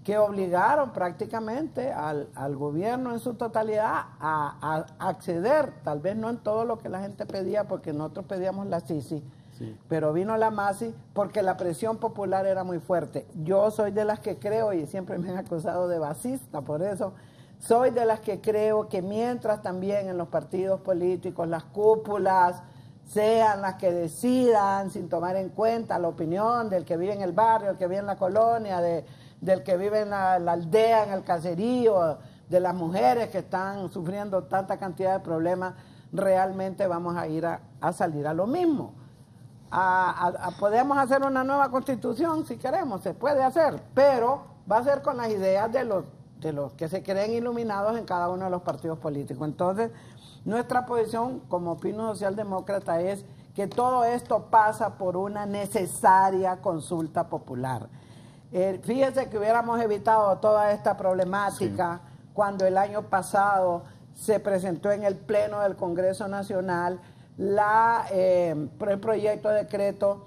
que obligaron prácticamente al gobierno en su totalidad a acceder, tal vez no en todo lo que la gente pedía, porque nosotros pedíamos la Sisi, sí, pero vino la Masi porque la presión popular era muy fuerte. Yo soy de las que creo, y siempre me han acusado de basista, por eso soy de las que creo que mientras también en los partidos políticos las cúpulas sean las que decidan sin tomar en cuenta la opinión del que vive en el barrio, el que vive en la colonia, del que vive en la aldea, en el caserío, de las mujeres que están sufriendo tanta cantidad de problemas, realmente vamos a ir a salir a lo mismo. Podemos hacer una nueva constitución si queremos, se puede hacer, pero va a ser con las ideas de los que se creen iluminados en cada uno de los partidos políticos. Entonces, nuestra posición como Pino Socialdemócrata es que todo esto pasa por una necesaria consulta popular. Fíjese que hubiéramos evitado toda esta problemática cuando el año pasado se presentó en el Pleno del Congreso Nacional el proyecto de decreto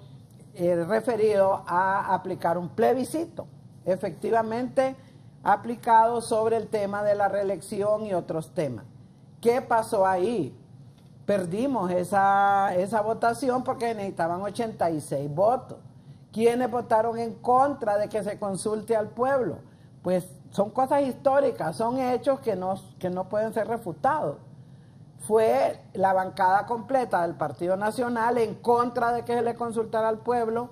referido a aplicar un plebiscito, efectivamente aplicado sobre el tema de la reelección y otros temas. ¿Qué pasó ahí? Perdimos esa votación porque necesitaban 86 votos. ¿Quiénes votaron en contra de que se consulte al pueblo? Pues son cosas históricas, son hechos que no pueden ser refutados. Fue la bancada completa del Partido Nacional en contra de que se le consultara al pueblo,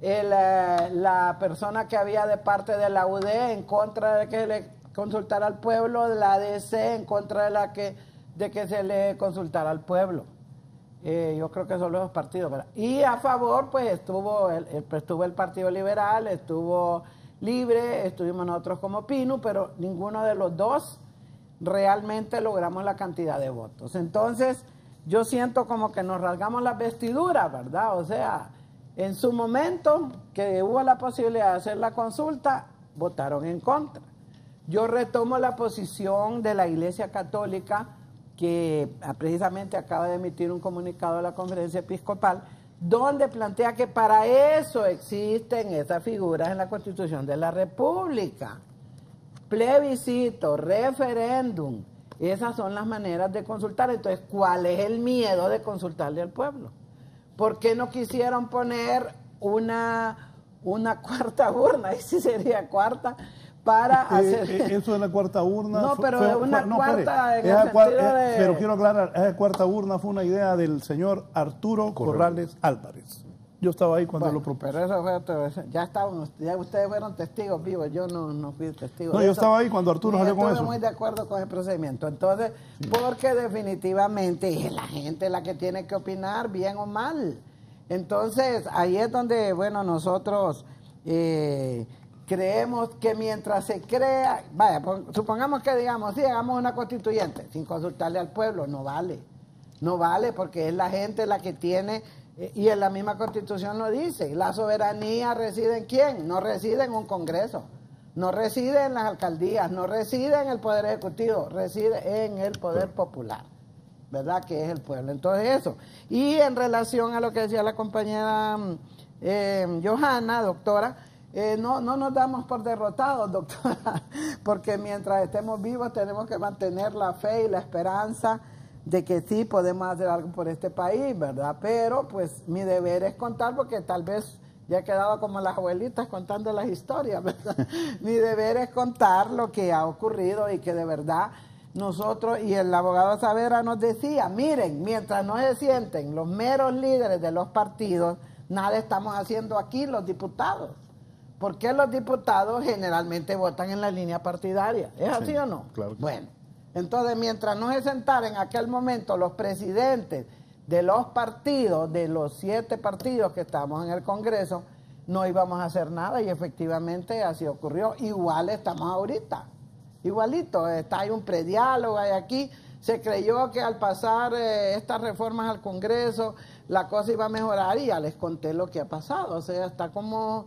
la persona que había de parte de la UD en contra de que se le consultara al pueblo, la ADC en contra de que se le consultara al pueblo. Yo creo que son los dos partidos, ¿verdad? Y a favor, pues estuvo el Partido Liberal, estuvo Libre, estuvimos nosotros como PINU, pero ninguno de los dos realmente logramos la cantidad de votos. Entonces, yo siento como que nos rasgamos las vestiduras, ¿verdad? O sea, en su momento que hubo la posibilidad de hacer la consulta, votaron en contra. Yo retomo la posición de la Iglesia Católica, que precisamente acaba de emitir un comunicado a la Conferencia Episcopal, donde plantea que para eso existen esas figuras en la Constitución de la República. Plebiscito, referéndum, esas son las maneras de consultar. Entonces, ¿cuál es el miedo de consultarle al pueblo? ¿Por qué no quisieron poner una cuarta urna? Y si sería cuarta, para hacer... Eso de la cuarta urna... No, pero cuarta en el sentido de... Pero quiero aclarar, esa cuarta urna fue una idea del señor Arturo Corrales Álvarez. Yo estaba ahí cuando lo propuso. Pero eso ya ustedes fueron testigos vivos, yo no fui testigo. No, yo estaba ahí cuando Arturo salió con eso. Estoy muy de acuerdo con el procedimiento. Entonces, porque definitivamente es la gente la que tiene que opinar, bien o mal. Entonces, ahí es donde, bueno, nosotros creemos que mientras se crea, vaya, supongamos que digamos, sí, hagamos una constituyente, sin consultarle al pueblo, no vale. No vale porque es la gente la que tiene, y en la misma Constitución lo dice, la soberanía reside en ¿quién? No reside en un Congreso, no reside en las alcaldías, no reside en el Poder Ejecutivo, reside en el Poder Popular, ¿verdad? Que es el pueblo. Entonces eso. Y en relación a lo que decía la compañera Johanna, doctora, no nos damos por derrotados, doctora, porque mientras estemos vivos tenemos que mantener la fe y la esperanza de que sí podemos hacer algo por este país, ¿verdad? Pero pues mi deber es contar, porque tal vez ya he quedado como las abuelitas contando las historias, ¿verdad? Mi deber es contar lo que ha ocurrido y que de verdad nosotros, y el abogado Saavedra nos decía, miren, mientras no se sienten los meros líderes de los partidos, nada estamos haciendo aquí los diputados. ¿Por qué los diputados generalmente votan en la línea partidaria? ¿Es así o no? Claro. Bueno, entonces mientras no se sentaran en aquel momento los presidentes de los partidos, de los 7 partidos que estamos en el Congreso, no íbamos a hacer nada, y efectivamente así ocurrió. Igual estamos ahorita, igualito, hay un prediálogo, hay aquí. Se creyó que al pasar estas reformas al Congreso la cosa iba a mejorar, y ya les conté lo que ha pasado, o sea, está como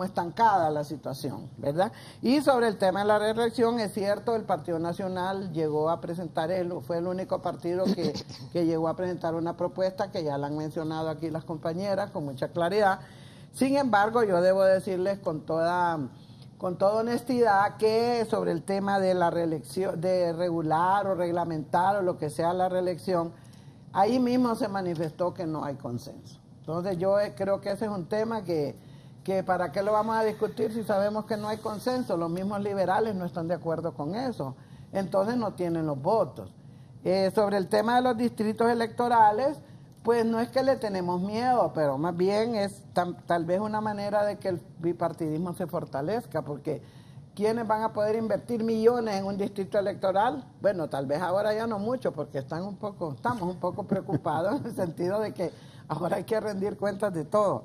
estancada la situación, ¿verdad? Y sobre el tema de la reelección, es cierto, el Partido Nacional llegó a presentar, fue el único partido que llegó a presentar una propuesta que ya la han mencionado aquí las compañeras con mucha claridad. Sin embargo, yo debo decirles con toda honestidad que sobre el tema de la reelección, de regular o reglamentar o lo que sea la reelección, ahí mismo se manifestó que no hay consenso. Entonces yo creo que ese es un tema que para qué lo vamos a discutir si sabemos que no hay consenso. Los mismos liberales no están de acuerdo con eso, entonces no tienen los votos. Sobre el tema de los distritos electorales, pues no es que le tenemos miedo, pero más bien es tal vez una manera de que el bipartidismo se fortalezca, porque ¿quiénes van a poder invertir millones en un distrito electoral? Bueno, tal vez ahora ya no mucho, porque estamos un poco preocupados en el sentido de que ahora hay que rendir cuentas de todo.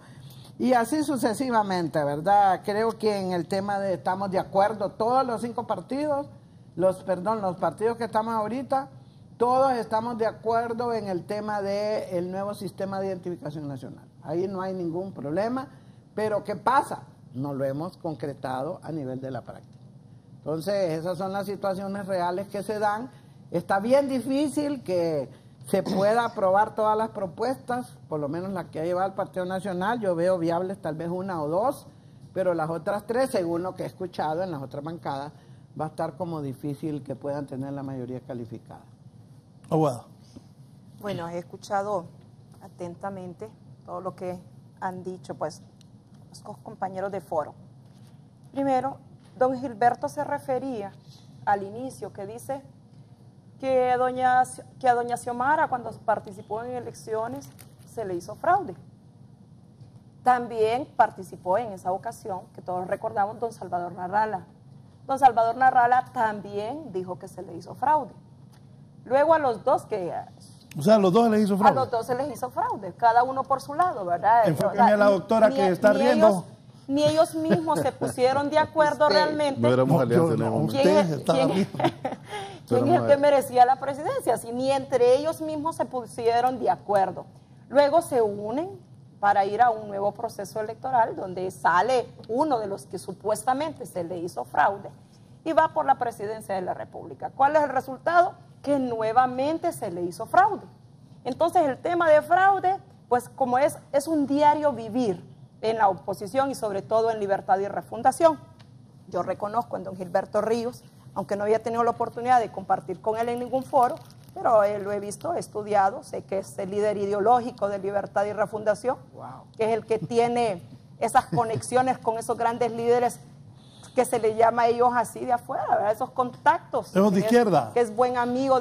Y así sucesivamente, ¿verdad? Creo que en el tema de estamos de acuerdo, todos los 5 partidos, los partidos que estamos ahorita, todos estamos de acuerdo en el tema del nuevo sistema de identificación nacional. Ahí no hay ningún problema, pero ¿qué pasa? No lo hemos concretado a nivel de la práctica. Entonces, esas son las situaciones reales que se dan. Está bien difícil que se pueda aprobar todas las propuestas, por lo menos las que ha llevado el Partido Nacional. Yo veo viables tal vez 1 o 2, pero las otras 3, según lo que he escuchado en las otras bancadas, va a estar como difícil que puedan tener la mayoría calificada. Abogada. Bueno, he escuchado atentamente todo lo que han dicho pues los compañeros de foro. Primero, don Gilberto se refería al inicio que dice que a doña Xiomara, cuando participó en elecciones, se le hizo fraude. También participó en esa ocasión, que todos recordamos, don Salvador Narrala. Don Salvador Narrala también dijo que se le hizo fraude. Luego a los dos que... O sea, a los dos les hizo fraude. A los dos se les hizo fraude, cada uno por su lado, ¿verdad? Enfóqueme a la doctora que está riendo. Ni ellos mismos se pusieron de acuerdo realmente. No éramos alianzas. ¿Quién es el que merecía la presidencia? Si ni entre ellos mismos se pusieron de acuerdo. Luego se unen para ir a un nuevo proceso electoral donde sale uno de los que supuestamente se le hizo fraude y va por la presidencia de la República. ¿Cuál es el resultado? Que nuevamente se le hizo fraude. Entonces el tema de fraude, pues como es un diario vivir en la oposición y sobre todo en Libertad y Refundación. Yo reconozco en don Gilberto Ríos, aunque no había tenido la oportunidad de compartir con él en ningún foro, pero lo he visto, he estudiado, sé que es el líder ideológico de Libertad y Refundación, que es el que tiene esas conexiones con esos grandes líderes que se le llama a ellos así de afuera, ¿verdad? Esos contactos. De izquierda. Que es buen amigo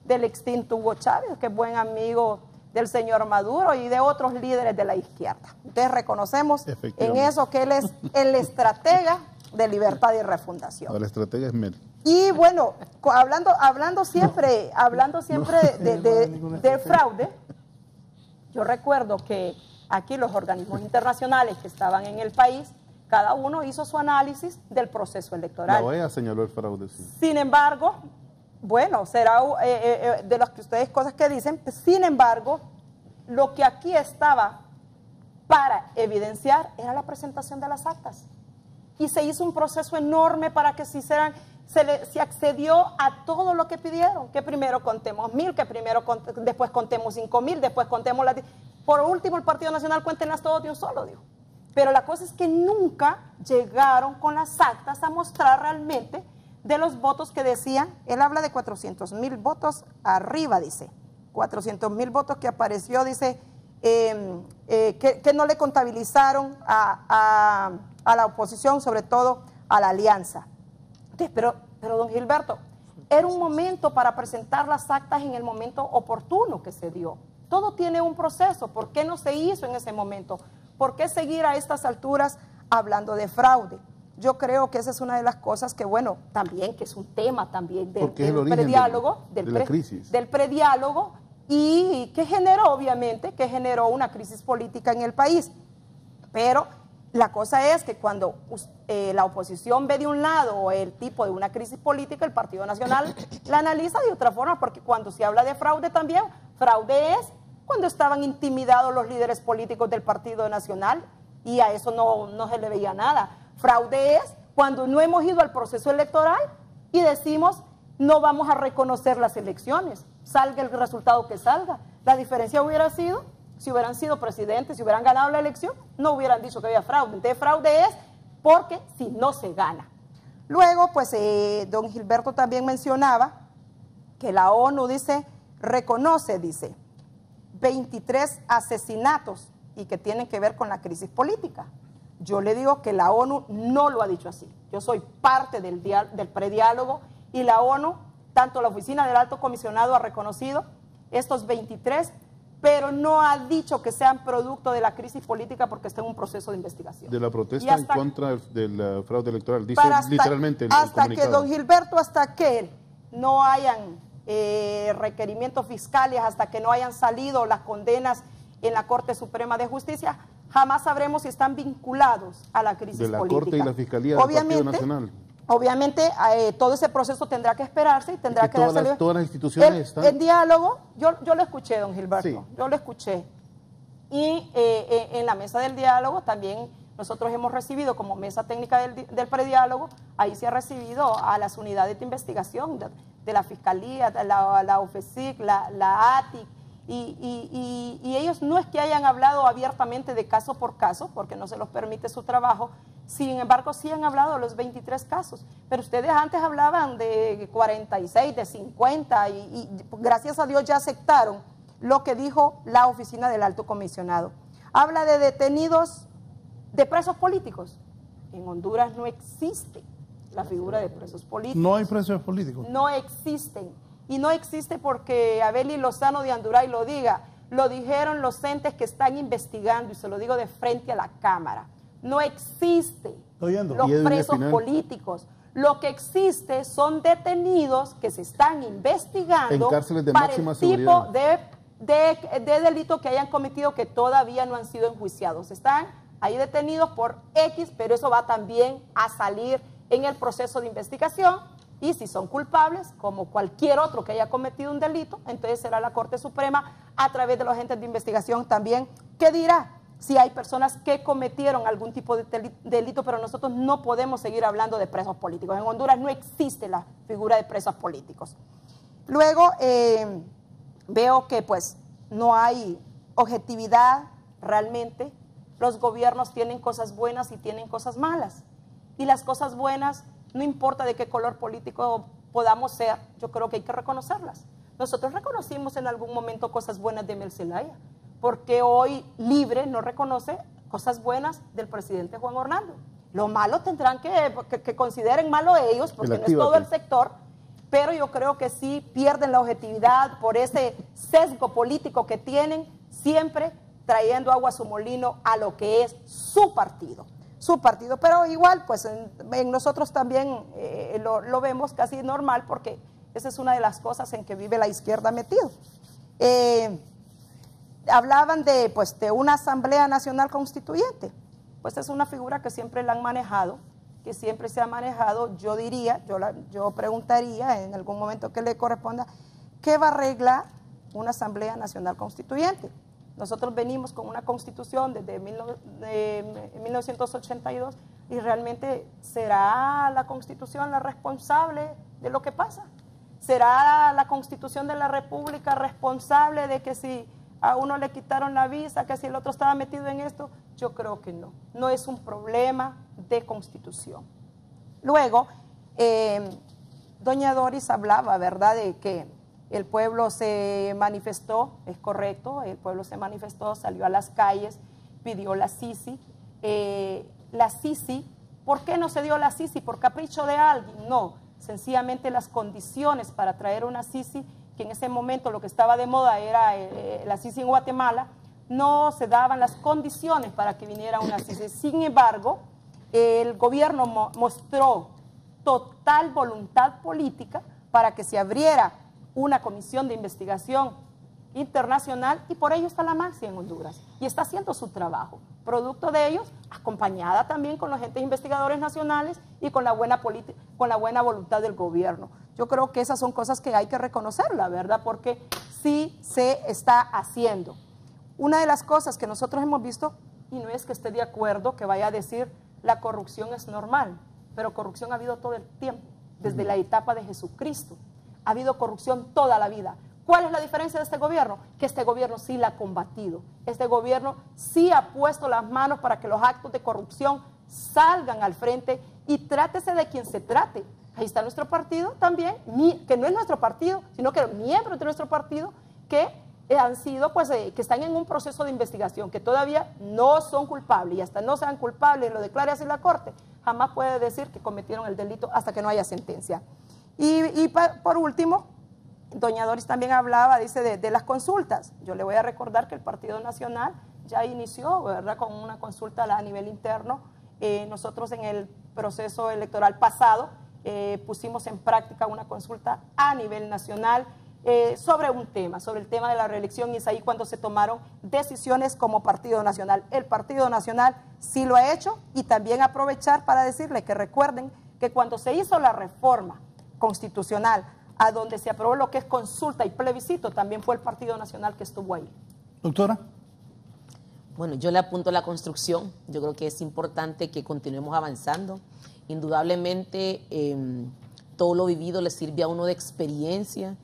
del extinto Hugo Chávez, que es buen amigo del señor Maduro y de otros líderes de la izquierda. Entonces reconocemos en eso que él es el estratega de Libertad y Refundación. El estratega es Mel. Y bueno, hablando siempre de fraude, yo recuerdo que aquí los organismos internacionales que estaban en el país, cada uno hizo su análisis del proceso electoral. La OEA señaló el fraude, sí. Sin embargo, bueno, será de las que ustedes cosas que dicen, sin embargo, lo que aquí estaba para evidenciar era la presentación de las actas. Y se hizo un proceso enorme para que se accedió a todo lo que pidieron, que primero contemos 1000, que después contemos 5000, después contemos por último el Partido Nacional cuéntenlas todos de un solo, dijo. Pero la cosa es que nunca llegaron con las actas a mostrar realmente de los votos que decían, él habla de 400,000 votos arriba, dice, 400,000 votos que apareció, dice, que no le contabilizaron a la oposición, sobre todo a la alianza. Entonces, pero don Gilberto, era un momento para presentar las actas en el momento oportuno que se dio. Todo tiene un proceso. ¿Por qué no se hizo en ese momento? ¿Por qué seguir a estas alturas hablando de fraude? Yo creo que esa es una de las cosas que, bueno, también, que es un tema también del prediálogo, del prediálogo, y que generó, obviamente, una crisis política en el país. Pero la cosa es que cuando la oposición ve de un lado el tipo de una crisis política, el Partido Nacional la analiza de otra forma, porque cuando se habla de fraude también, fraude es cuando estaban intimidados los líderes políticos del Partido Nacional y a eso no se le veía nada. Fraude es cuando no hemos ido al proceso electoral y decimos no vamos a reconocer las elecciones, salga el resultado que salga. La diferencia hubiera sido, si hubieran sido presidentes, si hubieran ganado la elección, no hubieran dicho que había fraude. Entonces fraude es porque si no se gana. Luego, pues don Gilberto también mencionaba que la ONU dice, reconoce, dice, 23 asesinatos y que tienen que ver con la crisis política. Yo le digo que la ONU no lo ha dicho así. Yo soy parte del prediálogo y la ONU, tanto la Oficina del Alto Comisionado ha reconocido estos 23, pero no ha dicho que sean producto de la crisis política porque está en un proceso de investigación. De la protesta en contra del fraude electoral, dice literalmente el hasta comunicado. Que don Gilberto, hasta que no hayan requerimientos fiscales, hasta que no hayan salido las condenas en la Corte Suprema de Justicia, jamás sabremos si están vinculados a la crisis política. De la Corte y la Fiscalía del Partido Nacional. Obviamente, todo ese proceso tendrá que esperarse y tendrá que darse... Todas las instituciones están... El diálogo, yo lo escuché, don Gilberto, sí. Yo lo escuché. Y en la mesa del diálogo también nosotros hemos recibido como mesa técnica del prediálogo, ahí se ha recibido a las unidades de investigación de la Fiscalía, la OFECIC, la ATIC, y ellos no es que hayan hablado abiertamente de caso por caso, porque no se los permite su trabajo, sin embargo sí han hablado de los 23 casos, pero ustedes antes hablaban de 46, de 50, y gracias a Dios ya aceptaron lo que dijo la Oficina del Alto Comisionado. Habla de detenidos, de presos políticos. En Honduras no existe la figura de presos políticos. No hay presos políticos. No existen. Y no existe porque Abeli Lozano de Anduray lo diga. Lo dijeron los entes que están investigando, y se lo digo de frente a la Cámara. No existe los presos políticos. Lo que existe son detenidos que se están investigando en cárceles de para máxima el tipo seguridad. de delito que hayan cometido que todavía no han sido enjuiciados. Están ahí detenidos por X, pero eso va también a salir en el proceso de investigación, y si son culpables, como cualquier otro que haya cometido un delito, entonces será la Corte Suprema, a través de los agentes de investigación también, que dirá si hay personas que cometieron algún tipo de delito, pero nosotros no podemos seguir hablando de presos políticos. En Honduras no existe la figura de presos políticos. Luego, veo que pues no hay objetividad realmente. Los gobiernos tienen cosas buenas y tienen cosas malas. Y las cosas buenas, no importa de qué color político podamos ser, yo creo que hay que reconocerlas. Nosotros reconocimos en algún momento cosas buenas de Mel Zelaya, porque hoy Libre no reconoce cosas buenas del presidente Juan Orlando. Lo malo tendrán que consideren malo ellos, porque no es todo el sector, pero yo creo que sí pierden la objetividad por ese sesgo político que tienen, siempre trayendo agua a su molino a lo que es su partido. Pero igual, pues en nosotros también lo vemos casi normal, porque esa es una de las cosas en que vive la izquierda metido. Hablaban de una Asamblea Nacional Constituyente. Pues es una figura que siempre la han manejado, que siempre se ha manejado. Yo diría, yo preguntaría en algún momento que le corresponda, ¿qué va a arreglar una Asamblea Nacional Constituyente? Nosotros venimos con una constitución desde 1982 y realmente ¿será la constitución la responsable de lo que pasa? ¿Será la constitución de la República responsable de que si a uno le quitaron la visa, que si el otro estaba metido en esto? Yo creo que no. No es un problema de constitución. Luego, doña Doris hablaba, ¿verdad?, de que el pueblo se manifestó, es correcto, el pueblo se manifestó, salió a las calles, pidió la Sisi. La Sisi, ¿por qué no se dio la Sisi? ¿Por capricho de alguien? No, sencillamente las condiciones para traer una Sisi, que en ese momento lo que estaba de moda era la Sisi en Guatemala, no se daban las condiciones para que viniera una Sisi. Sin embargo, el gobierno mostró total voluntad política para que se abriera una comisión de investigación internacional, y por ello está la Maxi en Honduras y está haciendo su trabajo, producto de ellos, acompañada también con los agentes investigadores nacionales y con la buena voluntad del gobierno. Yo creo que esas son cosas que hay que reconocerla, ¿verdad? Porque sí se está haciendo. Una de las cosas que nosotros hemos visto, y no es que esté de acuerdo que vaya a decir la corrupción es normal, pero corrupción ha habido todo el tiempo, desde la etapa de Jesucristo. Ha habido corrupción toda la vida. ¿Cuál es la diferencia de este gobierno? Que este gobierno sí la ha combatido. Este gobierno sí ha puesto las manos para que los actos de corrupción salgan al frente, y trátese de quien se trate. Ahí está nuestro partido también, que no es nuestro partido, sino que miembros de nuestro partido que han sido, que están en un proceso de investigación, que todavía no son culpables, y hasta no sean culpables y lo declare así la Corte, jamás puede decir que cometieron el delito hasta que no haya sentencia. Y por último, doña Doris también hablaba, dice, de las consultas. Yo le voy a recordar que el Partido Nacional ya inició, ¿verdad?, con una consulta a nivel interno. Nosotros en el proceso electoral pasado pusimos en práctica una consulta a nivel nacional sobre un tema, sobre el tema de la reelección, y es ahí cuando se tomaron decisiones como Partido Nacional. El Partido Nacional sí lo ha hecho, y también aprovechar para decirle que recuerden que cuando se hizo la reforma constitucional, a donde se aprobó lo que es consulta y plebiscito, también fue el Partido Nacional que estuvo ahí. Doctora. Bueno, yo le apunto a la construcción. Yo creo que es importante que continuemos avanzando. Indudablemente, todo lo vivido le sirve a uno de experiencia,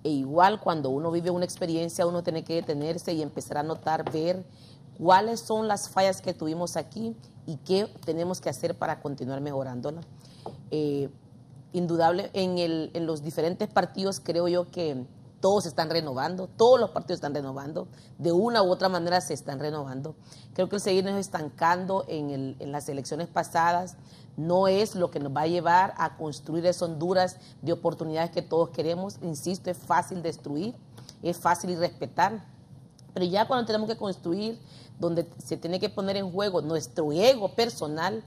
e igual cuando uno vive una experiencia, uno tiene que detenerse y empezar a notar, ver cuáles son las fallas que tuvimos aquí y qué tenemos que hacer para continuar mejorándola. Indudable, en los diferentes partidos creo yo que todos se están renovando, todos los partidos están renovando, de una u otra manera se están renovando. Creo que el seguirnos estancando en las elecciones pasadas no es lo que nos va a llevar a construir esa Honduras de oportunidades que todos queremos. Insisto, es fácil destruir, es fácil respetar, pero ya cuando tenemos que construir, donde se tiene que poner en juego nuestro ego personal,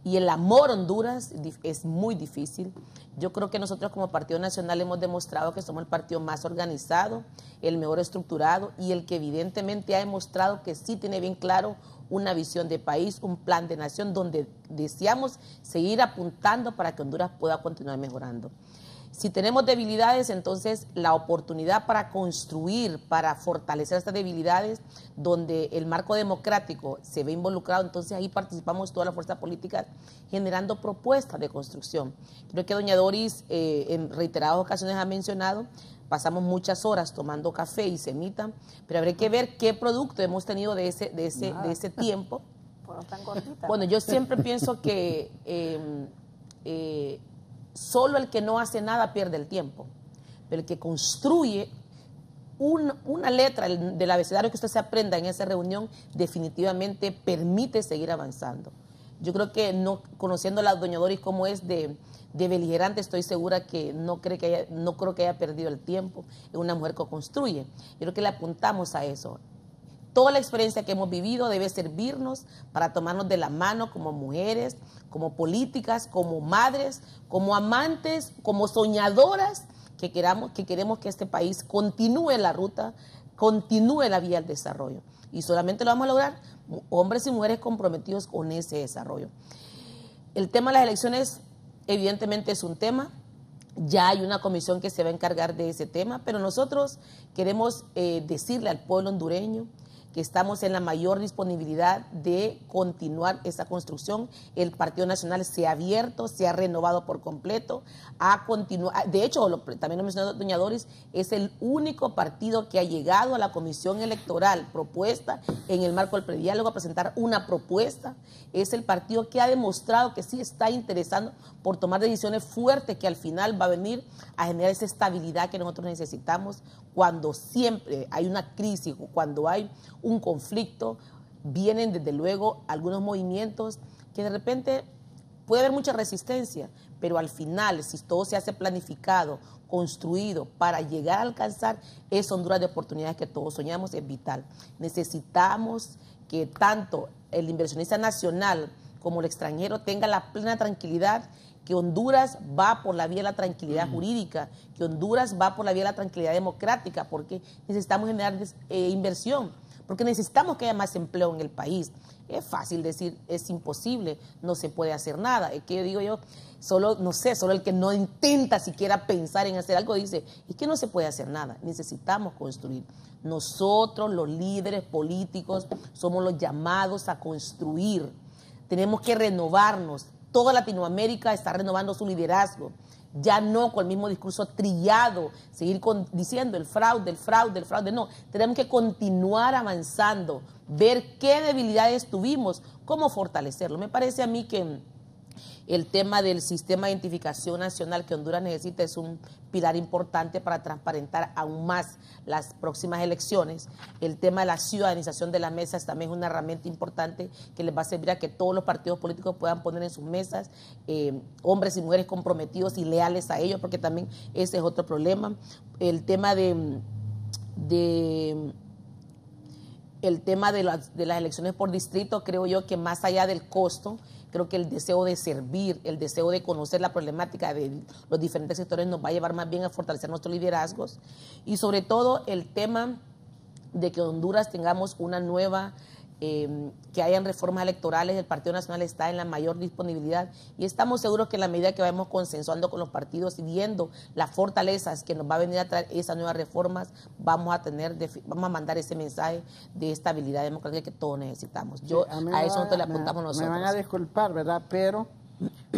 y el amor a Honduras es muy difícil. Yo creo que nosotros como Partido Nacional hemos demostrado que somos el partido más organizado, el mejor estructurado y el que evidentemente ha demostrado que sí tiene bien claro una visión de país, un plan de nación donde deseamos seguir apuntando para que Honduras pueda continuar mejorando. Si tenemos debilidades, entonces la oportunidad para construir, para fortalecer estas debilidades, donde el marco democrático se ve involucrado, entonces ahí participamos todas las fuerzas políticas generando propuestas de construcción. Creo que doña Doris en reiteradas ocasiones ha mencionado, pasamos muchas horas tomando café y semita, pero habrá que ver qué producto hemos tenido de ese tiempo. Bueno, tan cortita. Bueno, yo siempre pienso que solo el que no hace nada pierde el tiempo, pero el que construye una letra del abecedario que usted se aprenda en esa reunión definitivamente permite seguir avanzando. Yo creo que no, conociendo a la doña Doris como es de beligerante, estoy segura que no creo que haya perdido el tiempo. Es una mujer que construye. Yo creo que le apuntamos a eso. Toda la experiencia que hemos vivido debe servirnos para tomarnos de la mano como mujeres, como políticas, como madres, como amantes, como soñadoras que queremos que este país continúe la ruta, continúe la vía del desarrollo. Y solamente lo vamos a lograr hombres y mujeres comprometidos con ese desarrollo. El tema de las elecciones evidentemente es un tema. Ya hay una comisión que se va a encargar de ese tema, pero nosotros queremos decirle al pueblo hondureño que estamos en la mayor disponibilidad de continuar esa construcción. El Partido Nacional se ha abierto, se ha renovado por completo, ha continuado. De hecho, también lo mencionó doña Doris, es el único partido que ha llegado a la Comisión Electoral propuesta en el marco del prediálogo a presentar una propuesta. Es el partido que ha demostrado que sí está interesando por tomar decisiones fuertes que al final va a venir a generar esa estabilidad que nosotros necesitamos cuando siempre hay una crisis o cuando hay un conflicto, vienen desde luego algunos movimientos que de repente puede haber mucha resistencia, pero al final, si todo se hace planificado, construido para llegar a alcanzar esa Honduras de oportunidades que todos soñamos, es vital. Necesitamos que tanto el inversionista nacional como el extranjero tenga la plena tranquilidad que Honduras va por la vía de la tranquilidad jurídica, que Honduras va por la vía de la tranquilidad democrática, porque necesitamos generar inversión, porque necesitamos que haya más empleo en el país. Es fácil decir, es imposible, no se puede hacer nada. Es que yo digo yo, solo el que no intenta siquiera pensar en hacer algo dice, es que no se puede hacer nada, necesitamos construir. Nosotros, los líderes políticos, somos los llamados a construir. Tenemos que renovarnos. Toda Latinoamérica está renovando su liderazgo. Ya no con el mismo discurso trillado, seguir diciendo el fraude. No, tenemos que continuar avanzando, ver qué debilidades tuvimos, cómo fortalecerlo. Me parece a mí que el tema del sistema de identificación nacional que Honduras necesita es un pilar importante para transparentar aún más las próximas elecciones. El tema de la ciudadanización de las mesas también es una herramienta importante que les va a servir a que todos los partidos políticos puedan poner en sus mesas hombres y mujeres comprometidos y leales a ellos, porque también ese es otro problema. El tema de las elecciones por distrito, creo yo que más allá del costo, creo que el deseo de servir, el deseo de conocer la problemática de los diferentes sectores nos va a llevar más bien a fortalecer nuestros liderazgos y sobre todo el tema de que Honduras tengamos una nueva, que hayan reformas electorales. El Partido Nacional está en la mayor disponibilidad y estamos seguros que en la medida que vayamos consensuando con los partidos y viendo las fortalezas que nos va a venir a traer esas nuevas reformas, vamos a mandar ese mensaje de estabilidad democrática que todos necesitamos. Sí, a eso nosotros le apuntamos nosotros. Me van a disculpar, ¿verdad? Pero,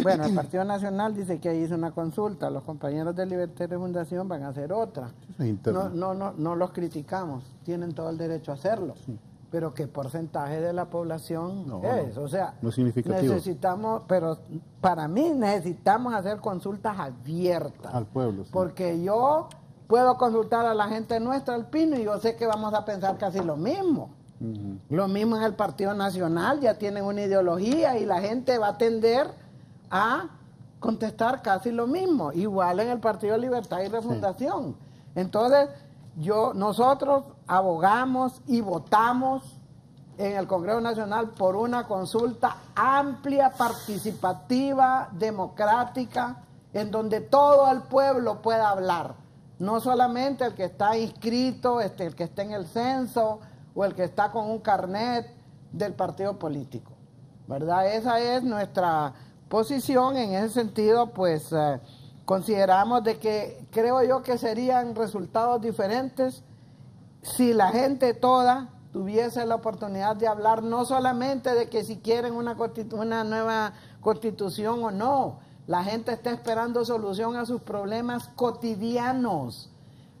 bueno, el Partido Nacional dice que hizo una consulta, los compañeros de Libertad y Fundación van a hacer otra. No los criticamos, tienen todo el derecho a hacerlo. Sí. Pero ¿qué porcentaje de la población es? O sea, no es significativo. Necesitamos, pero para mí necesitamos hacer consultas abiertas. Al pueblo, sí. Porque yo puedo consultar a la gente nuestra, al Pino, y yo sé que vamos a pensar casi lo mismo. Lo mismo en el Partido Nacional, ya tienen una ideología y la gente va a tender a contestar casi lo mismo. Igual en el Partido Libertad y Refundación. Sí. Entonces, nosotros abogamos y votamos en el Congreso Nacional por una consulta amplia, participativa, democrática, en donde todo el pueblo pueda hablar, no solamente el que está inscrito, el que está en el censo o el que está con un carnet del partido político, ¿verdad? Esa es nuestra posición. En ese sentido, pues consideramos de que, creo yo que serían resultados diferentes si la gente toda tuviese la oportunidad de hablar, no solamente de que si quieren una nueva constitución o no. La gente está esperando solución a sus problemas cotidianos,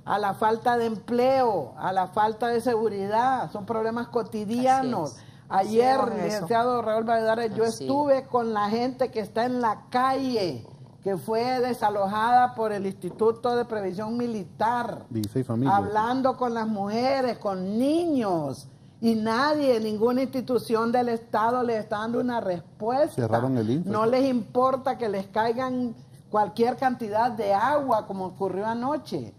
a la falta de empleo, a la falta de seguridad, son problemas cotidianos. Ayer, licenciado Raúl Valladares, yo estuve con la gente que está en la calle, que fue desalojada por el Instituto de Previsión Militar, 16 familias, hablando con las mujeres, con niños, y nadie, ninguna institución del Estado les está dando una respuesta. Cerraron el INFE. No les importa que les caigan cualquier cantidad de agua, como ocurrió anoche.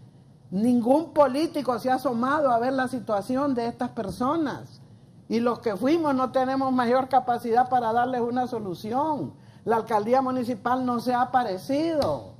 Ningún político se ha asomado a ver la situación de estas personas. Y los que fuimos no tenemos mayor capacidad para darles una solución. La alcaldía municipal no se ha aparecido.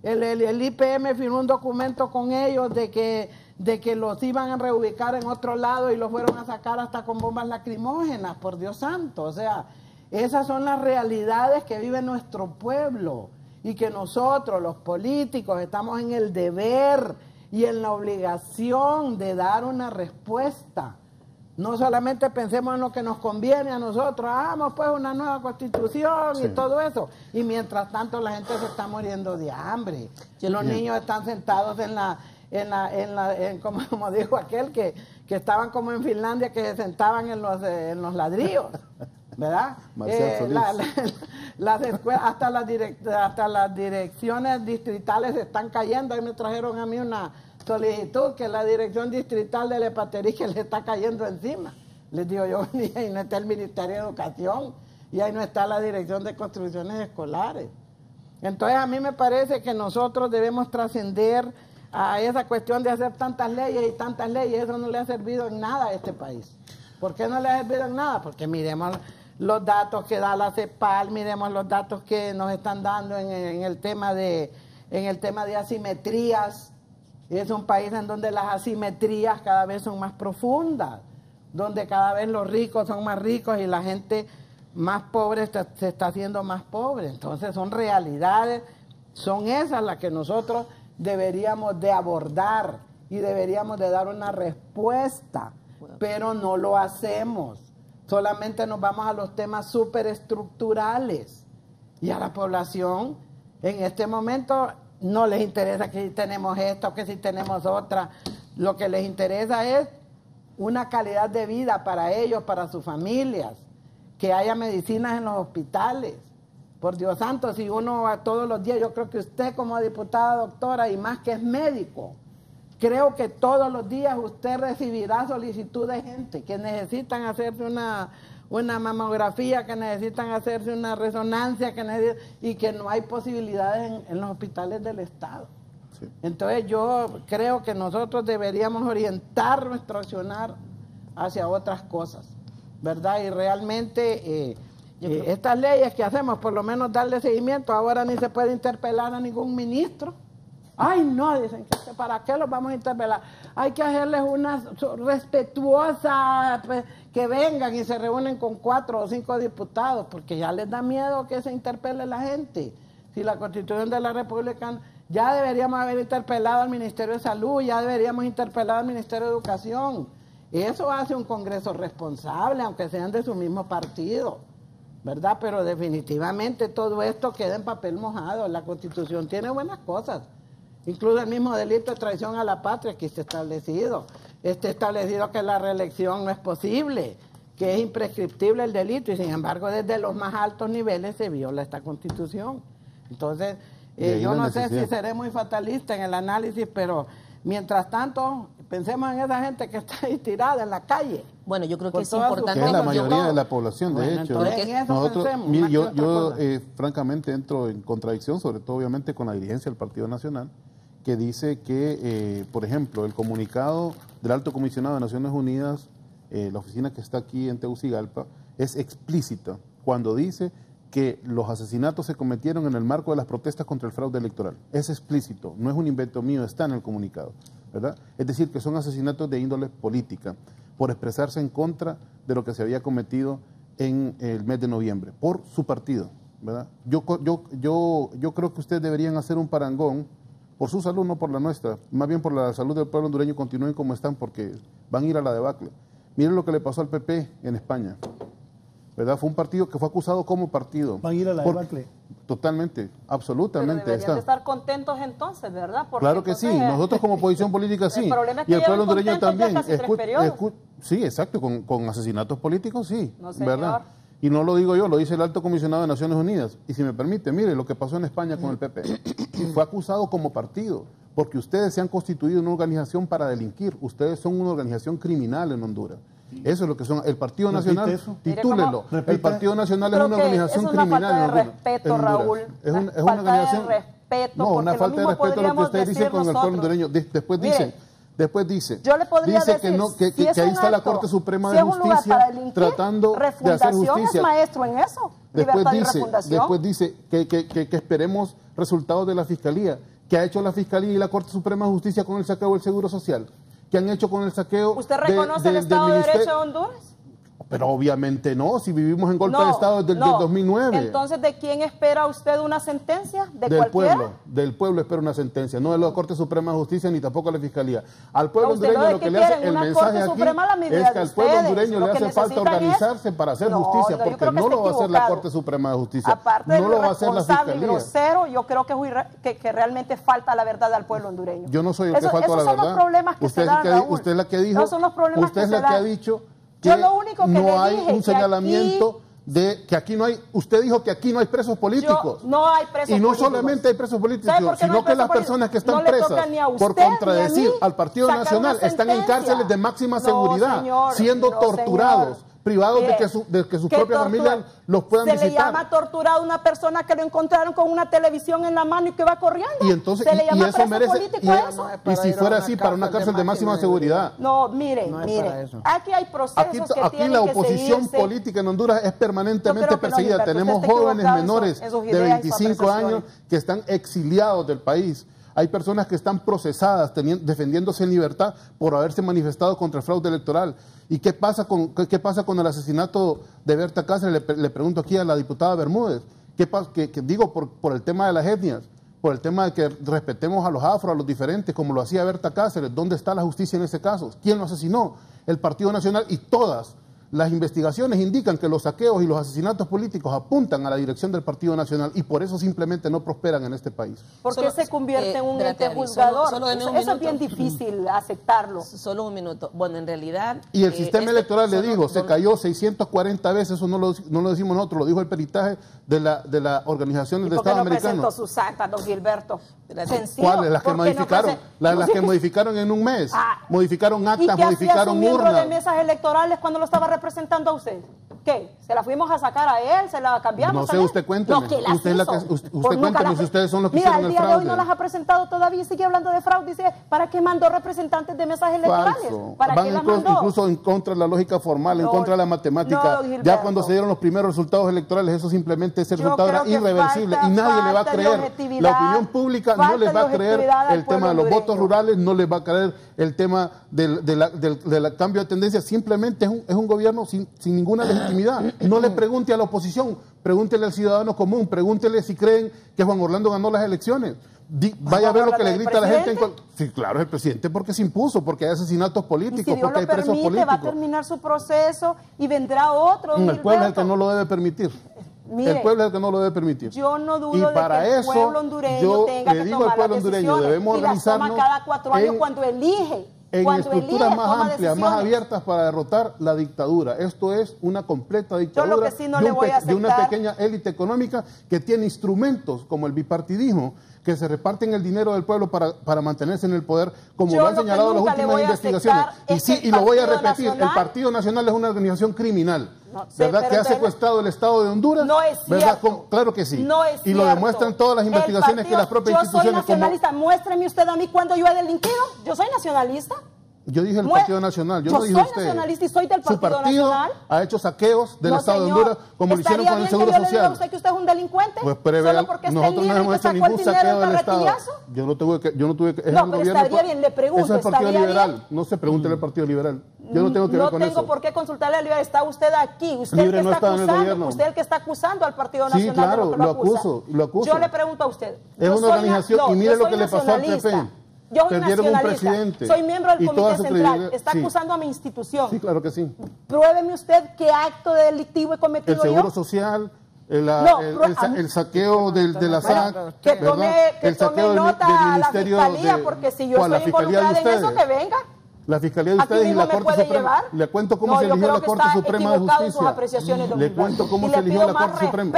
El IPM firmó un documento con ellos de que los iban a reubicar en otro lado y los fueron a sacar hasta con bombas lacrimógenas, por Dios santo. O sea, esas son las realidades que vive nuestro pueblo y que nosotros, los políticos, estamos en el deber y en la obligación de dar una respuesta. No solamente pensemos en lo que nos conviene a nosotros, hagamos pues una nueva constitución y todo eso. Y mientras tanto la gente se está muriendo de hambre. Los niños están sentados como dijo aquel, que estaban como en Finlandia, que se sentaban en los ladrillos, ¿verdad? Las escuelas, hasta las direcciones distritales se están cayendo. Ahí me trajeron a mí una solicitud que la dirección distrital de Lepaterí que le está cayendo encima. Les digo yo, y ahí no está el Ministerio de Educación, y ahí no está la Dirección de Construcciones Escolares. Entonces a mí me parece que nosotros debemos trascender a esa cuestión de hacer tantas leyes y tantas leyes. Eso no le ha servido en nada a este país. ¿Por qué no le ha servido en nada? Porque miremos los datos que da la CEPAL, miremos los datos que nos están dando en el tema de asimetrías. Es un país en donde las asimetrías cada vez son más profundas, donde cada vez los ricos son más ricos y la gente más pobre se está haciendo más pobre. Entonces son realidades, son esas las que nosotros deberíamos de abordar y deberíamos de dar una respuesta, pero no lo hacemos. Solamente nos vamos a los temas superestructurales y a la población en este momento no les interesa que si tenemos esto, que si tenemos otra. Lo que les interesa es una calidad de vida para ellos, para sus familias, que haya medicinas en los hospitales. Por Dios santo, si uno va todos los días, yo creo que usted como diputada, doctora, y más que es médico, creo que todos los días usted recibirá solicitud de gente que necesitan hacerse una mamografía, que necesitan hacerse una resonancia, y que no hay posibilidades en los hospitales del Estado. Sí. Entonces yo creo que nosotros deberíamos orientar nuestro accionar hacia otras cosas, ¿verdad? Y realmente estas leyes que hacemos, por lo menos darle seguimiento. Ahora ni se puede interpelar a ningún ministro. Ay, no, dicen, ¿para qué los vamos a interpelar? Hay que hacerles una respetuosa, pues, que vengan y se reúnen con 4 o 5 diputados, porque ya les da miedo que se interpele la gente. Si la Constitución de la República, ya deberíamos haber interpelado al Ministerio de Salud, ya deberíamos interpelar al Ministerio de Educación. Eso hace un Congreso responsable, aunque sean de su mismo partido, ¿verdad? Pero definitivamente todo esto queda en papel mojado. La Constitución tiene buenas cosas. Incluso el mismo delito de traición a la patria que está establecido. Está establecido que la reelección no es posible, que es imprescriptible el delito, y sin embargo desde los más altos niveles se viola esta Constitución. Entonces, yo no sé si seré muy fatalista en el análisis, pero mientras tanto, pensemos en esa gente que está ahí tirada en la calle. Bueno, yo creo que es importante. Que es la mayoría de la población, de hecho. Nosotros, yo francamente entro en contradicción, sobre todo obviamente con la dirigencia del Partido Nacional, que dice que, por ejemplo, el comunicado del Alto Comisionado de Naciones Unidas la oficina que está aquí en Tegucigalpa, es explícita cuando dice que los asesinatos se cometieron en el marco de las protestas contra el fraude electoral. Es explícito, no es un invento mío, está en el comunicado, ¿verdad? Es decir, que son asesinatos de índole política, por expresarse en contra de lo que se había cometido en el mes de noviembre, por su partido, ¿verdad? Yo creo que ustedes deberían hacer un parangón, por su salud, no por la nuestra, más bien por la salud del pueblo hondureño, continúen como están porque van a ir a la debacle. Miren lo que le pasó al PP en España, ¿verdad? Fue un partido que fue acusado como partido. ¿Van a ir a la debacle? Totalmente, absolutamente. Pero deberían de estar contentos entonces, ¿verdad? Porque claro que sí, nosotros como oposición política sí, y el pueblo hondureño también. Sí, exacto, con asesinatos políticos sí, no, ¿verdad? Y no lo digo yo, lo dice el Alto Comisionado de Naciones Unidas. Y si me permite, mire lo que pasó en España con el PP. Fue acusado como partido, porque ustedes se han constituido una organización para delinquir. Ustedes son una organización criminal en Honduras. Eso es lo que son. El Partido Nacional, titúlelo. El Partido Nacional es una organización criminal en Honduras. Es una falta de respeto, Raúl. Es una organización. No, una falta de respeto a lo que ustedes dicen con el pueblo hondureño. Después dice que ahí está la Corte Suprema de Justicia tratando de hacer justicia. Es maestro en eso. Después dice que esperemos resultados de la Fiscalía. ¿Qué ha hecho la Fiscalía y la Corte Suprema de Justicia con el saqueo del Seguro Social? ¿Qué han hecho con el saqueo? ¿Usted reconoce el Estado de Derecho de Honduras? Pero obviamente no, si vivimos en golpe de Estado desde el 2009. Entonces, ¿de quién espera usted una sentencia? Del pueblo espera una sentencia, no de la Corte Suprema de Justicia ni tampoco de la Fiscalía. Al pueblo hondureño lo que le hace el mensaje aquí es que al pueblo hondureño le hace falta organizarse para hacer justicia, porque no lo va a hacer la Corte Suprema de Justicia, aparte no lo va a hacer la Fiscalía. Grosero, yo creo que realmente falta la verdad al pueblo hondureño. Yo no soy el que falta la verdad. Esos son los problemas que se dan, Raúl. Usted es la que dijo, usted es la que ha dicho que yo lo único que no hay un señalamiento de que aquí no hay, usted dijo que aquí no hay presos políticos. No hay presos políticos. Y no solamente hay presos políticos, sino que las personas que están presas por contradecir al Partido Nacional están en cárceles de máxima seguridad, siendo torturados, privados de que sus propias familias los puedan visitar. Se le llama torturado a una persona que lo encontraron con una televisión en la mano y que va corriendo. Y entonces, se le llama eso merece, y si fuera así, para una cárcel de máxima seguridad. No, mire, aquí hay procesos que aquí la oposición política en Honduras es permanentemente perseguida. Tenemos jóvenes menores de 25 años que están exiliados del país. Hay personas que están procesadas defendiéndose en libertad por haberse manifestado contra el fraude electoral. ¿Y qué pasa con el asesinato de Berta Cáceres? Le pregunto aquí a la diputada Bermúdez. Digo por el tema de las etnias, por el tema de que respetemos a los afro, a los diferentes, como lo hacía Berta Cáceres. ¿Dónde está la justicia en ese caso? ¿Quién lo asesinó? El Partido Nacional, y todas las investigaciones indican que los saqueos y los asesinatos políticos apuntan a la dirección del Partido Nacional y por eso simplemente no prosperan en este país. ¿Por qué se convierte en un ente juzgador? Eso es bien difícil aceptarlo. Solo un minuto. Bueno, en realidad... Y el sistema electoral, le digo, se cayó 640 veces, eso no lo decimos nosotros, lo dijo el peritaje de la Organización de Estados Americanos. ¿Por qué no presentó sus actas, don Gilberto? ¿Cuáles? Las que modificaron. Las que modificaron en un mes. Modificaron actas, modificaron urnas. ¿Y qué hacía su miembro de mesas electorales cuando lo estaba representando a usted? ¿Qué? ¿Se la fuimos a sacar a él? ¿Se la cambiamos? No sé, usted cuénteme. Usted cuénteme si ustedes son los que hicieron el fraude. Mira, al día de hoy no las ha presentado todavía y sigue hablando de fraude. Dice, ¿para qué mandó representantes de mesas electorales? Falso. ¿Para qué las mandó? Incluso en contra de la lógica formal, en contra de la matemática. Ya cuando se dieron los primeros resultados electorales, eso simplemente, ese resultado era irreversible y nadie le va a creer. La opinión pública no les va a creer el tema de los votos rurales, no les va a creer el tema del cambio de tendencia. Simplemente es un gobierno sin ninguna legitimidad. No le pregunte a la oposición, pregúntele al ciudadano común, pregúntele si creen que Juan Orlando ganó las elecciones. Vaya a ver lo que le grita a la gente. Sí, claro, es el presidente porque se impuso, porque hay asesinatos políticos, porque hay presos políticos. Va a terminar su proceso y vendrá otro. El pueblo es el que no lo debe permitir. Mire, el pueblo es el que no lo debe permitir. Yo no dudo de que el pueblo hondureño tenga que tomar las decisiones debemos y las toma cada 4 años cuando elige. En estructuras más amplias, más abiertas para derrotar la dictadura. Esto es una completa dictadura de una pequeña élite económica que tiene instrumentos como el bipartidismo, que se reparten el dinero del pueblo para mantenerse en el poder, como lo han señalado las últimas investigaciones. Y lo voy a repetir, el Partido Nacional es una organización criminal. ¿Verdad? Que ha secuestrado el Estado de Honduras. No es cierto. Claro que sí. No es y lo demuestran todas las investigaciones que las propias instituciones. Yo soy nacionalista. Muéstreme usted a mí cuando yo he delinquido. Yo soy nacionalista. Yo dije el Partido Nacional, yo no dije usted. Yo soy nacionalista y soy del Su Partido partido Nacional. Ha hecho saqueos del Estado de Honduras, como lo hicieron con el Seguro Social. ¿Estaría bien que yo le diga a usted que usted es un delincuente? Pues solo porque nosotros no hemos hecho ningún saqueo del Estado. Yo no tuve que... No, pero estaría bien, le pregunto. Eso es el Partido Liberal. No se pregúntele al Partido Liberal. Yo no tengo que ver con eso. No tengo por qué consultarle al Liberal. Está usted aquí. Usted Libre no está en el gobierno. Usted el que está acusando al Partido Nacional. Sí, claro, de lo acuso. Yo le pregunto a usted. Es una organización y mire lo que le pasó al PP. Yo soy Perdieron un nacionalista, presidente. soy miembro del Comité Central, está sí. acusando a mi institución. Sí, claro que sí. Pruébeme usted qué acto delictivo he cometido el Seguro yo. Social, el saqueo de la SAC, que tome nota del a la Ministerio Fiscalía, porque si yo estoy involucrada en eso, que venga. La Fiscalía de ustedes y la Corte Suprema. Le cuento cómo se eligió la Corte Suprema de Justicia. Le cuento cómo se eligió la Corte Suprema.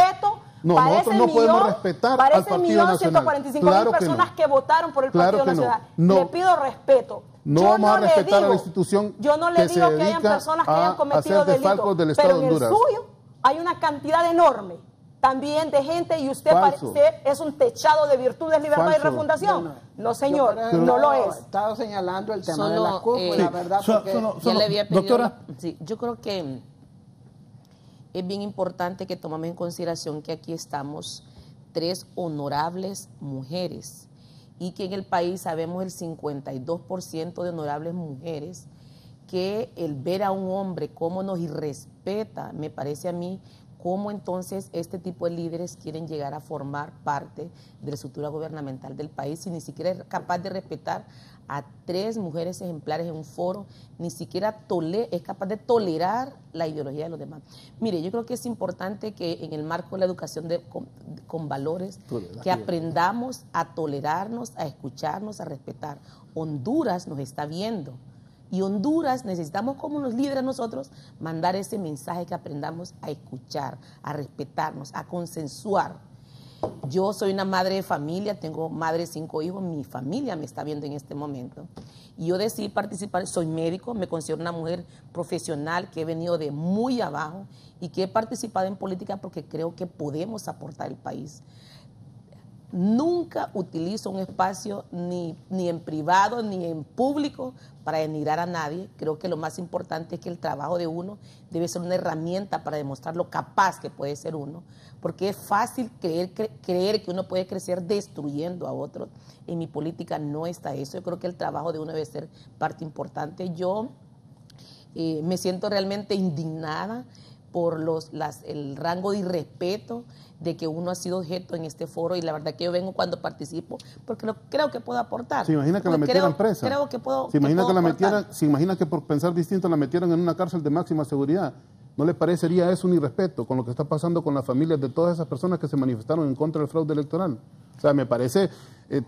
No, nosotros no podemos respetar al Partido Nacional. 145.000 personas que votaron por el Partido Nacional. Le pido respeto. No vamos a respetar a la institución. Yo no le digo que hayan personas que hayan cometido delitos, pero en el suyo hay una cantidad enorme también de gente y usted parece es un techado de virtudes, libertad y refundación. No, señor, no lo es. He estado señalando el tema de la cúpula, la verdad, porque... Doctora. Sí, yo creo que es bien importante que tomemos en consideración que aquí estamos 3 honorables mujeres y que en el país sabemos el 52% de honorables mujeres, que el ver a un hombre cómo nos irrespeta, me parece a mí, cómo entonces este tipo de líderes quieren llegar a formar parte de la estructura gubernamental del país y ni siquiera es capaz de respetar a 3 mujeres ejemplares en un foro, ni siquiera es capaz de tolerar la ideología de los demás. Mire, yo creo que es importante que en el marco de la educación con valores, que aprendamos a tolerarnos, a escucharnos, a respetar. Honduras nos está viendo. Y Honduras necesitamos, como los líderes nosotros, mandar ese mensaje que aprendamos a escuchar, a respetarnos, a consensuar. Yo soy una madre de familia, tengo madre de 5 hijos, mi familia me está viendo en este momento. Y yo decidí participar, soy médico, me considero una mujer profesional que he venido de muy abajo y que he participado en política porque creo que podemos aportar al país. Nunca utilizo un espacio ni en privado ni en público para denigrar a nadie. Creo que lo más importante es que el trabajo de uno debe ser una herramienta para demostrar lo capaz que puede ser uno, porque es fácil creer que uno puede crecer destruyendo a otros. En mi política no está eso. Yo creo que el trabajo de uno debe ser parte importante. Yo me siento realmente indignada por el rango de irrespeto de que uno ha sido objeto en este foro, y la verdad que yo vengo cuando participo porque creo que puedo aportar. ¿Se imagina que la metieran presa? Creo que puedo. ¿Se imagina que por pensar distinto la metieran en una cárcel de máxima seguridad? ¿No le parecería eso un irrespeto con lo que está pasando con las familias de todas esas personas que se manifestaron en contra del fraude electoral? O sea, me parece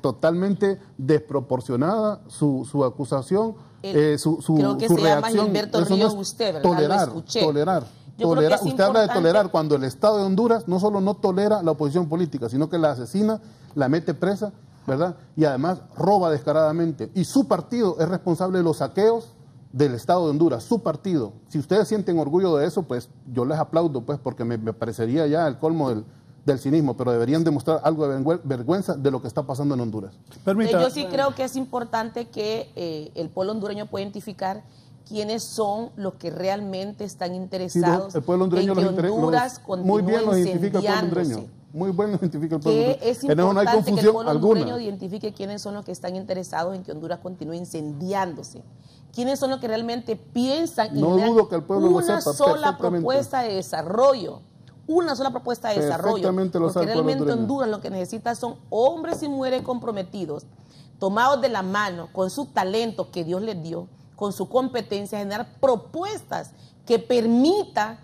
totalmente desproporcionada su acusación, creo que su se llama Gilberto Ríos, usted, ¿verdad? Tolerar. Usted habla de tolerar cuando el Estado de Honduras no solo no tolera la oposición política, sino que la asesina, la mete presa, ¿verdad? Y además roba descaradamente. Y su partido es responsable de los saqueos del Estado de Honduras, su partido. Si ustedes sienten orgullo de eso, pues yo les aplaudo, pues, porque me parecería ya el colmo del cinismo, pero deberían demostrar algo de vergüenza de lo que está pasando en Honduras. Yo sí creo que es importante que el pueblo hondureño pueda identificar quiénes son los que realmente están interesados el pueblo hondureño en que Honduras continúe incendiándose. Muy bien lo identifica el pueblo hondureño. Es importante que el pueblo hondureño identifique quiénes son los que están interesados en que Honduras continúe incendiándose. ¿Quiénes son los que realmente piensan y una sola propuesta de desarrollo? Una sola propuesta de desarrollo. Porque realmente Honduras lo que necesita son hombres y mujeres comprometidos, tomados de la mano, con su talento que Dios les dio, con su competencia, generar propuestas que permita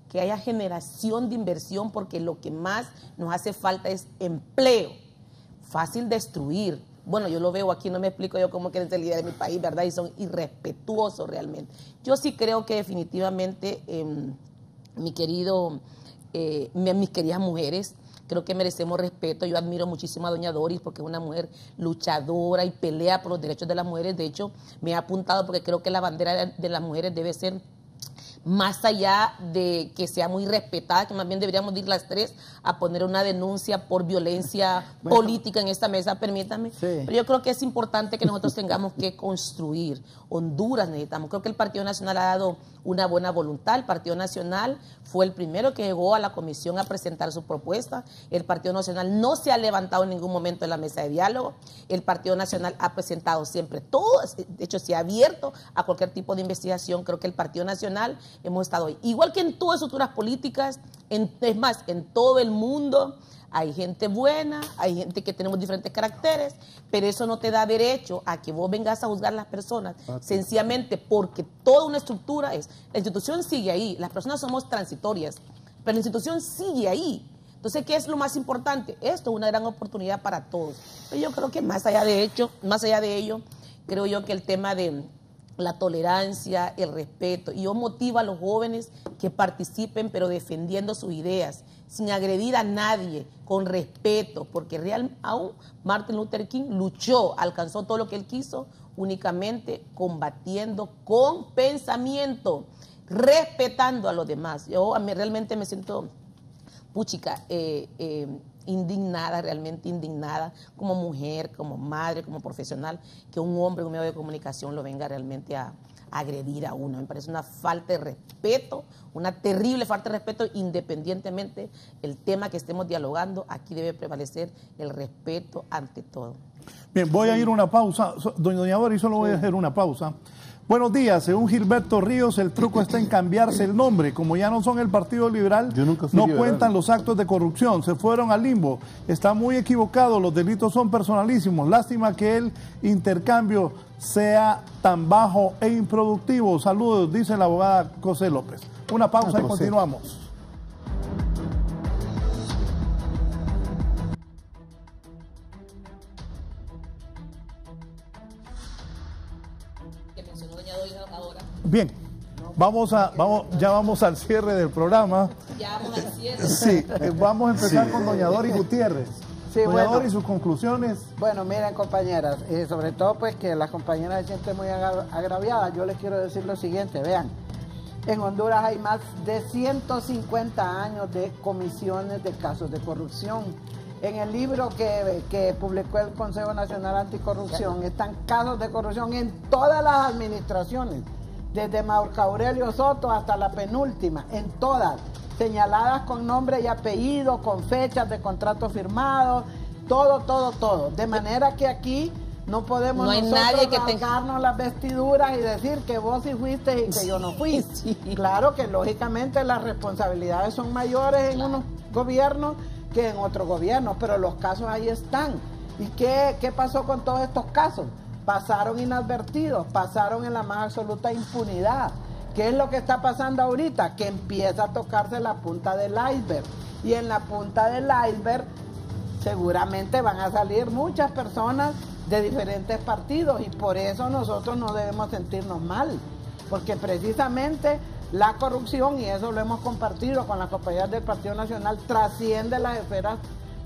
que haya generación de inversión, porque lo que más nos hace falta es empleo. Fácil destruir. Bueno, yo lo veo aquí, no me explico yo cómo quieren ser líderes de mi país, ¿verdad? Y son irrespetuosos realmente. Yo sí creo que definitivamente, mis queridas mujeres, creo que merecemos respeto. Yo admiro muchísimo a doña Doris porque es una mujer luchadora y pelea por los derechos de las mujeres. De hecho, me ha apuntado porque creo que la bandera de las mujeres debe ser más allá de que sea muy respetada, que más bien deberíamos ir las tres a poner una denuncia por violencia política en esta mesa, permítame. Sí. Pero yo creo que es importante que nosotros tengamos que construir. Honduras necesitamos. Creo que el Partido Nacional ha dado una buena voluntad. El Partido Nacional fue el primero que llegó a la comisión a presentar su propuesta. El Partido Nacional no se ha levantado en ningún momento en la mesa de diálogo. El Partido Nacional ha presentado siempre todo, de hecho se ha abierto a cualquier tipo de investigación. Creo que el Partido Nacional hemos estado ahí. Igual que en todas estructuras políticas, es más, en todo el mundo hay gente buena, hay gente que tenemos diferentes caracteres, pero eso no te da derecho a que vos vengas a juzgar a las personas, sencillamente porque toda una estructura la institución sigue ahí, las personas somos transitorias, pero la institución sigue ahí. Entonces, ¿qué es lo más importante? Esto es una gran oportunidad para todos. Pero yo creo que más allá de ello, creo yo que el tema de la tolerancia, el respeto, y yo motivo a los jóvenes que participen, pero defendiendo sus ideas, sin agredir a nadie, con respeto, porque aún Martin Luther King luchó, alcanzó todo lo que él quiso, únicamente combatiendo con pensamiento, respetando a los demás. Yo realmente me siento puchica, indignada, realmente indignada, como mujer, como madre, como profesional, que un hombre en un medio de comunicación lo venga realmente a agredir a uno. Me parece una falta de respeto, una terrible falta de respeto, independientemente el tema que estemos dialogando, aquí debe prevalecer el respeto ante todo. Bien, voy a ir a una pausa, doña Doris, solo voy a hacer una pausa. Buenos días, según Gilberto Ríos, el truco está en cambiarse el nombre. Como ya no son el Partido Liberal, no cuentan los actos de corrupción, se fueron al limbo. Está muy equivocado, los delitos son personalísimos. Lástima que el intercambio sea tan bajo e improductivo. Saludos, dice la abogada José López. Una pausa y continuamos. Bien, ya vamos al cierre del programa. Ya vamos al cierre. Sí, vamos a empezar con doña Doris Gutiérrez. Sí, doña Doris, sus conclusiones. Bueno, miren, compañeras, sobre todo pues que las compañeras se sienten muy agraviadas. Yo les quiero decir lo siguiente, vean, en Honduras hay más de 150 años de comisiones de casos de corrupción. En el libro que publicó el Consejo Nacional Anticorrupción están casos de corrupción en todas las administraciones, desde Marco Aurelio Soto hasta la penúltima, en todas, señaladas con nombre y apellido, con fechas de contratos firmados, todo. De manera que aquí no podemos rasgarnos las vestiduras y decir que vos sí fuiste y que yo no fui. Sí. Claro que lógicamente las responsabilidades son mayores en unos gobiernos que en otros gobiernos, pero los casos ahí están. ¿Y qué pasó con todos estos casos? Pasaron inadvertidos, pasaron en la más absoluta impunidad. ¿Qué es lo que está pasando ahorita? Que empieza a tocarse la punta del iceberg. Y en la punta del iceberg seguramente van a salir muchas personas de diferentes partidos, y por eso nosotros no debemos sentirnos mal, porque precisamente la corrupción, y eso lo hemos compartido con las compañeras del Partido Nacional, trasciende las esferas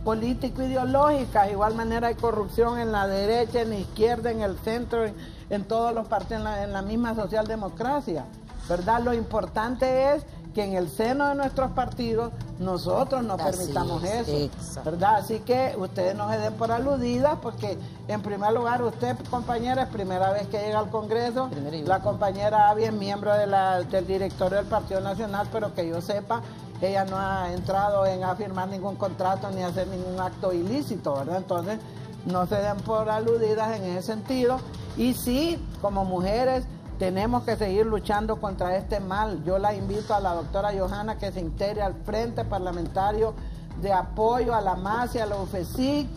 político-ideológicas. De igual manera hay corrupción en la derecha, en la izquierda, en el centro, en todos los partidos, en la misma socialdemocracia, ¿verdad? Lo importante es que en el seno de nuestros partidos nosotros no permitamos eso, ¿verdad? Así que ustedes no se den por aludidas, porque en primer lugar usted, compañera, es primera vez que llega al Congreso. La compañera Abby es miembro del directorio del Partido Nacional, pero que yo sepa, ella no ha entrado a firmar ningún contrato ni a hacer ningún acto ilícito, ¿verdad? Entonces no se den por aludidas en ese sentido. Y sí, como mujeres, tenemos que seguir luchando contra este mal. Yo la invito a la doctora Johanna que se integre al Frente Parlamentario de Apoyo a la MAS y a la UFESIC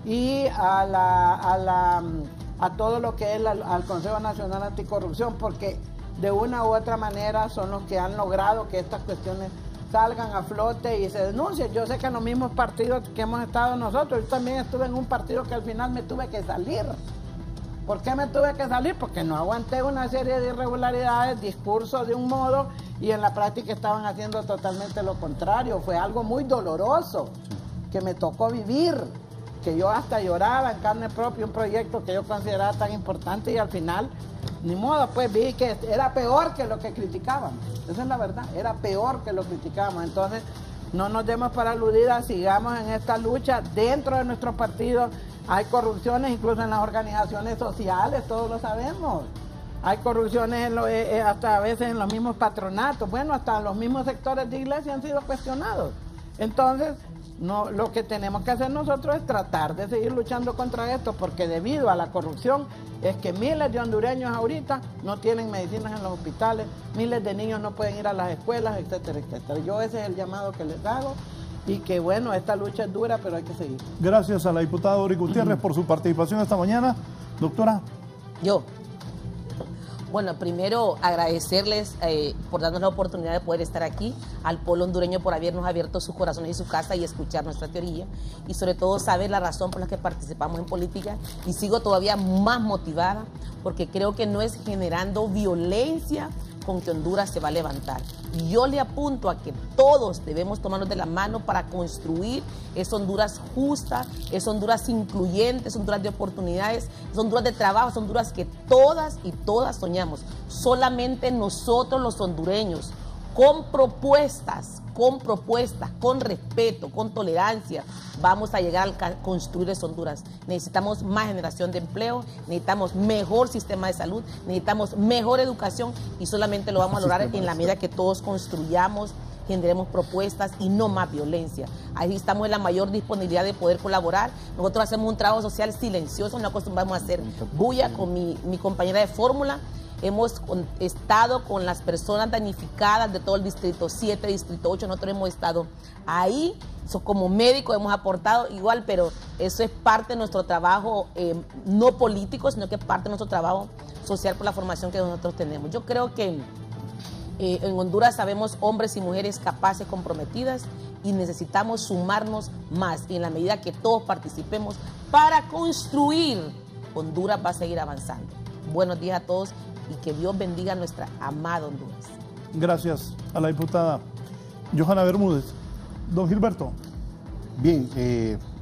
y a todo lo que es al Consejo Nacional Anticorrupción, porque de una u otra manera son los que han logrado que estas cuestiones salgan a flote y se denuncien. Yo sé que en los mismos partidos que hemos estado nosotros, yo también estuve en un partido que al final me tuve que salir. ¿Por qué me tuve que salir? Porque no aguanté una serie de irregularidades, discursos de un modo, y en la práctica estaban haciendo totalmente lo contrario. Fue algo muy doloroso que me tocó vivir, que yo hasta lloraba en carne propia un proyecto que yo consideraba tan importante y al final, ni modo, pues vi que era peor que lo que criticábamos. Esa es la verdad, era peor que lo criticábamos. Entonces, no nos demos para aludidas, sigamos en esta lucha. Dentro de nuestro partido hay corrupciones, incluso en las organizaciones sociales, todos lo sabemos. Hay corrupciones hasta a veces en los mismos patronatos, bueno, hasta los mismos sectores de iglesia han sido cuestionados. Entonces, no, lo que tenemos que hacer nosotros es tratar de seguir luchando contra esto, porque debido a la corrupción es que miles de hondureños ahorita no tienen medicinas en los hospitales, miles de niños no pueden ir a las escuelas, etcétera, etcétera. Yo ese es el llamado que les hago y que bueno, esta lucha es dura, pero hay que seguir. Gracias a la diputada Doris Gutiérrez por su participación esta mañana. Doctora. Bueno, primero agradecerles por darnos la oportunidad de poder estar aquí, al pueblo hondureño por habernos abierto sus corazones y su casa y escuchar nuestra teoría y sobre todo saber la razón por la que participamos en política y sigo todavía más motivada porque creo que no es generando violencia con que Honduras se va a levantar. Y yo le apunto a que todos debemos tomarnos de la mano para construir esa Honduras justa, esa Honduras incluyente, esa Honduras de oportunidades, esa Honduras de trabajo, esa Honduras que todas y todas soñamos. Solamente nosotros los hondureños, con propuestas, con respeto, con tolerancia, vamos a llegar a construir esa Honduras. Necesitamos más generación de empleo, necesitamos mejor sistema de salud, necesitamos mejor educación y solamente lo vamos a lograr en la medida que todos construyamos, generemos propuestas y no más violencia. Ahí estamos en la mayor disponibilidad de poder colaborar. Nosotros hacemos un trabajo social silencioso, no acostumbramos a hacer bulla con mi compañera de fórmula. Hemos estado con las personas damnificadas de todo el Distrito 7, Distrito 8, nosotros hemos estado ahí, como médicos hemos aportado igual, pero eso es parte de nuestro trabajo, no político, sino que es parte de nuestro trabajo social por la formación que nosotros tenemos. Yo creo que en Honduras sabemos hombres y mujeres capaces, comprometidas, y necesitamos sumarnos más, y en la medida que todos participemos para construir, Honduras va a seguir avanzando. Buenos días a todos. Y que Dios bendiga a nuestra amada Honduras. Gracias a la diputada Johanna Bermúdez. Don Gilberto. Bien,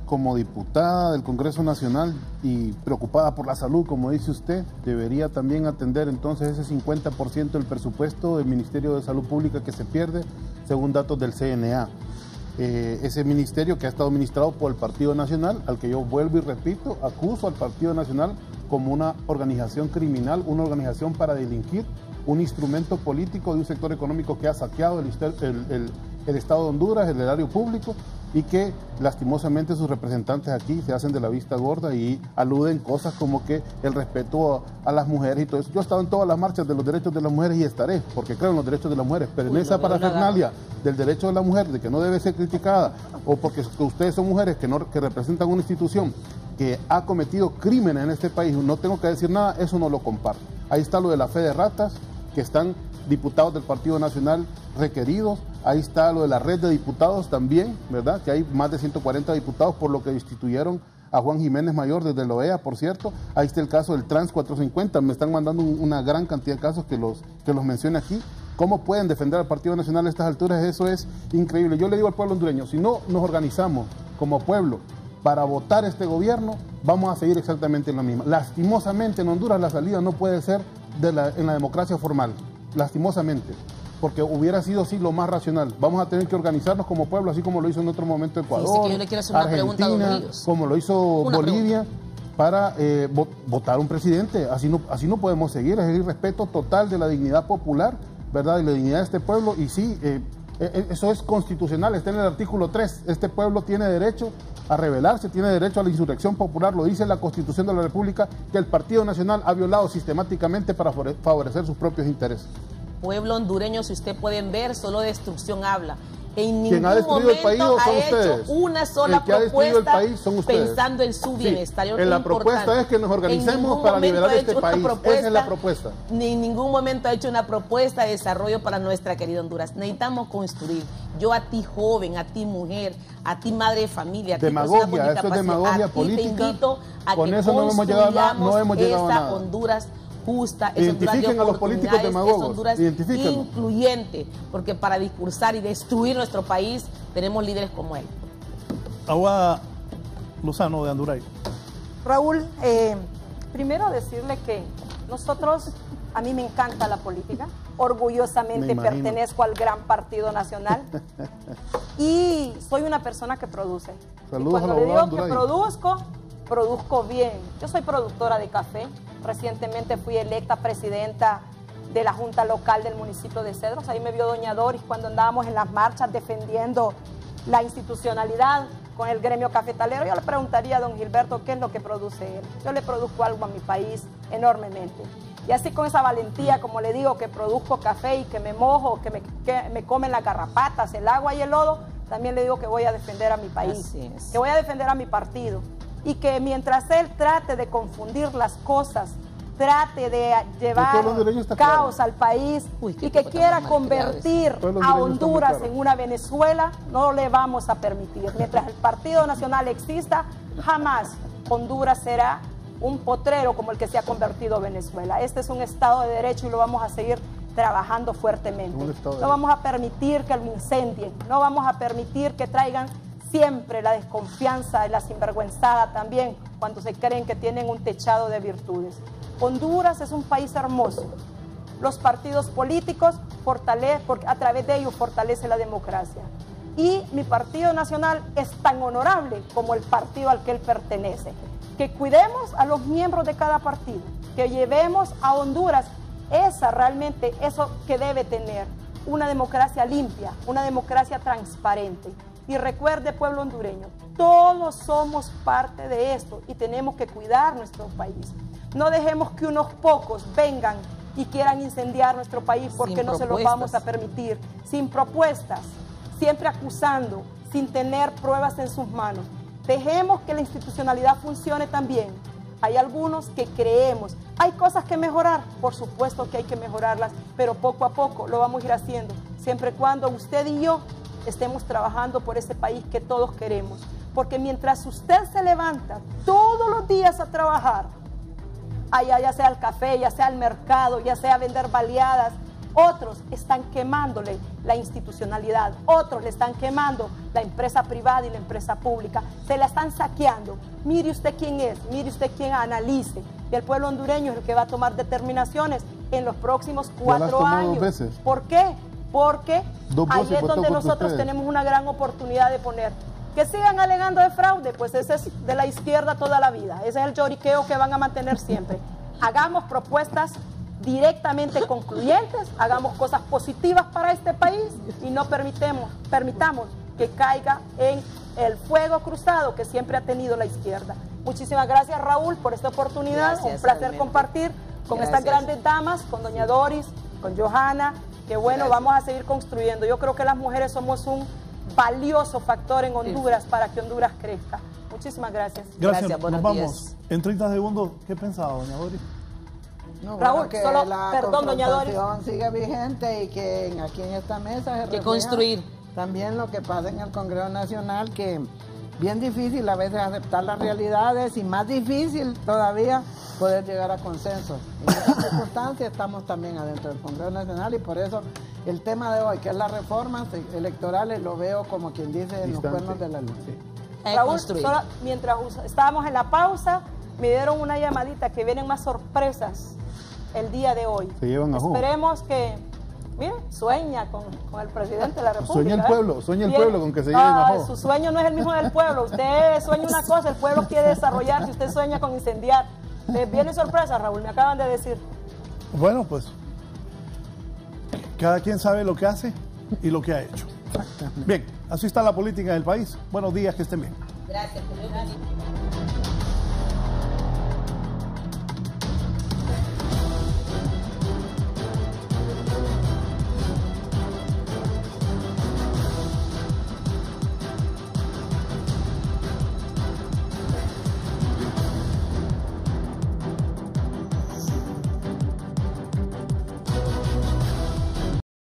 como diputada del Congreso Nacional y preocupada por la salud, como dice usted, debería también atender entonces ese 50% del presupuesto del Ministerio de Salud Pública que se pierde, según datos del CNA. Ese ministerio que ha estado administrado por el Partido Nacional, al que yo vuelvo y repito, acuso al Partido Nacional como una organización criminal, una organización para delinquir, un instrumento político de un sector económico que ha saqueado el Estado de Honduras, el erario público, y que lastimosamente sus representantes aquí se hacen de la vista gorda y aluden cosas como que el respeto a las mujeres y todo eso. Yo he estado en todas las marchas de los derechos de las mujeres y estaré, porque creo en los derechos de las mujeres, pero en esa parafernalia del derecho de la mujer, de que no debe ser criticada, o porque ustedes son mujeres que representan una institución que ha cometido crímenes en este país, no tengo que decir nada, eso no lo comparto. Ahí está lo de la fe de ratas, que están diputados del Partido Nacional requeridos, ahí está lo de la red de diputados también, ¿verdad? Que hay más de 140 diputados por lo que destituyeron a Juan Jiménez Mayor desde la OEA, por cierto. Ahí está el caso del Trans 450, me están mandando una gran cantidad de casos que los mencioné aquí. ¿Cómo pueden defender al Partido Nacional a estas alturas? Eso es increíble. Yo le digo al pueblo hondureño, si no nos organizamos como pueblo para votar este gobierno, vamos a seguir exactamente en la misma. Lastimosamente en Honduras la salida no puede ser en la democracia formal, lastimosamente, porque hubiera sido así lo más racional. Vamos a tener que organizarnos como pueblo, así como lo hizo en otro momento Ecuador, que yo le quiero hacer una Argentina, como lo hizo Bolivia, para votar un presidente. Así no podemos seguir, es el irrespeto total de la dignidad popular, ¿verdad? Y la dignidad de este pueblo, y sí, eso es constitucional, está en el artículo 3, este pueblo tiene derecho a rebelarse, tiene derecho a la insurrección popular, lo dice la Constitución de la República, que el Partido Nacional ha violado sistemáticamente para favorecer sus propios intereses. Pueblo hondureño, si usted pueden ver, solo destrucción habla. En quien ha destruido el país son ustedes. Hecho una sola propuesta pensando en su bienestar. Sí, la propuesta es que nos organicemos para liberar este país. Esa es la propuesta. Ni en ningún momento ha hecho una propuesta de desarrollo para nuestra querida Honduras. Necesitamos construir. Yo a ti joven, a ti mujer, a ti madre de familia, a ti demagogia, eso es demagogia política. Te invito a con que eso no hemos llegado a nada. Honduras justa, identifiquen a los políticos demagogos, Honduras incluyente, porque para discursar y destruir nuestro país tenemos líderes como él. Aguada, Lozano de Anduray. Raúl, primero decirle que nosotros, a mí me encanta la política, orgullosamente pertenezco al gran Partido Nacional y soy una persona que produce. Saludos. Y cuando le digo que produzco bien. Yo soy productora de café, recientemente fui electa presidenta de la Junta Local del municipio de Cedros, ahí me vio doña Doris cuando andábamos en las marchas defendiendo la institucionalidad con el gremio cafetalero. Yo le preguntaría a don Gilberto qué es lo que produce él. Yo le produzco algo a mi país enormemente. Y así con esa valentía, como le digo, que produzco café y que me mojo, que me comen las garrapatas, el agua y el lodo, también le digo que voy a defender a mi país, que voy a defender a mi partido. Y que mientras él trate de confundir las cosas, trate de llevar caos al país y que quiera convertir a Honduras en una Venezuela, no le vamos a permitir. Mientras el Partido Nacional exista, jamás Honduras será un potrero como el que se ha convertido Venezuela. Este es un Estado de Derecho y lo vamos a seguir trabajando fuertemente. No vamos a permitir que lo incendien, no vamos a permitir que traigan siempre la desconfianza y la sinvergüenzada también cuando se creen que tienen un techado de virtudes. Honduras es un país hermoso. Los partidos políticos a través de ellos fortalece la democracia. Y mi Partido Nacional es tan honorable como el partido al que él pertenece. Que cuidemos a los miembros de cada partido, que llevemos a Honduras eso que debe tener, una democracia limpia, una democracia transparente. Y recuerde, pueblo hondureño, todos somos parte de esto y tenemos que cuidar nuestro país. No dejemos que unos pocos vengan y quieran incendiar nuestro país porque no se lo vamos a permitir. Sin propuestas, siempre acusando, sin tener pruebas en sus manos. Dejemos que la institucionalidad funcione también. Hay algunos que creemos. Hay cosas que mejorar, por supuesto que hay que mejorarlas, pero poco a poco lo vamos a ir haciendo, siempre y cuando usted y yo estemos trabajando por ese país que todos queremos. Porque mientras usted se levanta todos los días a trabajar, allá ya sea el café, ya sea el mercado, ya sea vender baleadas, otros están quemándole la institucionalidad, otros le están quemando la empresa privada y la empresa pública, se la están saqueando. Mire usted quién es, mire usted quién analice. Y el pueblo hondureño es el que va a tomar determinaciones en los próximos 4 años. ¿Por qué? Porque ahí es donde nosotros tenemos una gran oportunidad de poner. Que sigan alegando de fraude, pues ese es de la izquierda toda la vida. Ese es el lloriqueo que van a mantener siempre. Hagamos propuestas directamente concluyentes, hagamos cosas positivas para este país y no permitamos que caiga en el fuego cruzado que siempre ha tenido la izquierda. Muchísimas gracias, Raúl, por esta oportunidad. Un placer compartir con estas grandes damas, con doña Doris, con Johanna, que bueno, vamos a seguir construyendo. Yo creo que las mujeres somos un valioso factor en Honduras para que Honduras crezca. Muchísimas gracias. Gracias, nos vamos. En 30 segundos, ¿qué pensaba, doña Doris? No, Raúl, bueno, que solo, la perdón, doña Doris, sigue vigente y que aquí en esta mesa se que construir también lo que pasa en el Congreso Nacional, que bien difícil a veces aceptar las realidades y más difícil todavía poder llegar a consensos. En estas circunstancias estamos también adentro del Congreso Nacional y por eso el tema de hoy, que es las reformas electorales, lo veo como quien dice en los cuernos de la luz. Raúl, solo, mientras estábamos en la pausa, me dieron una llamadita que vienen más sorpresas el día de hoy. Se llevan a Esperemos que, miren, sueña con el presidente de la República. Sueña el pueblo con que se lleven a juego. Su sueño no es el mismo del pueblo. Usted sueña una cosa, el pueblo quiere desarrollarse, usted sueña con incendiar. Viene sorpresa, Raúl, me acaban de decir. Bueno, pues cada quien sabe lo que hace y lo que ha hecho. Bien, así está la política del país. Buenos días, que estén bien. Gracias.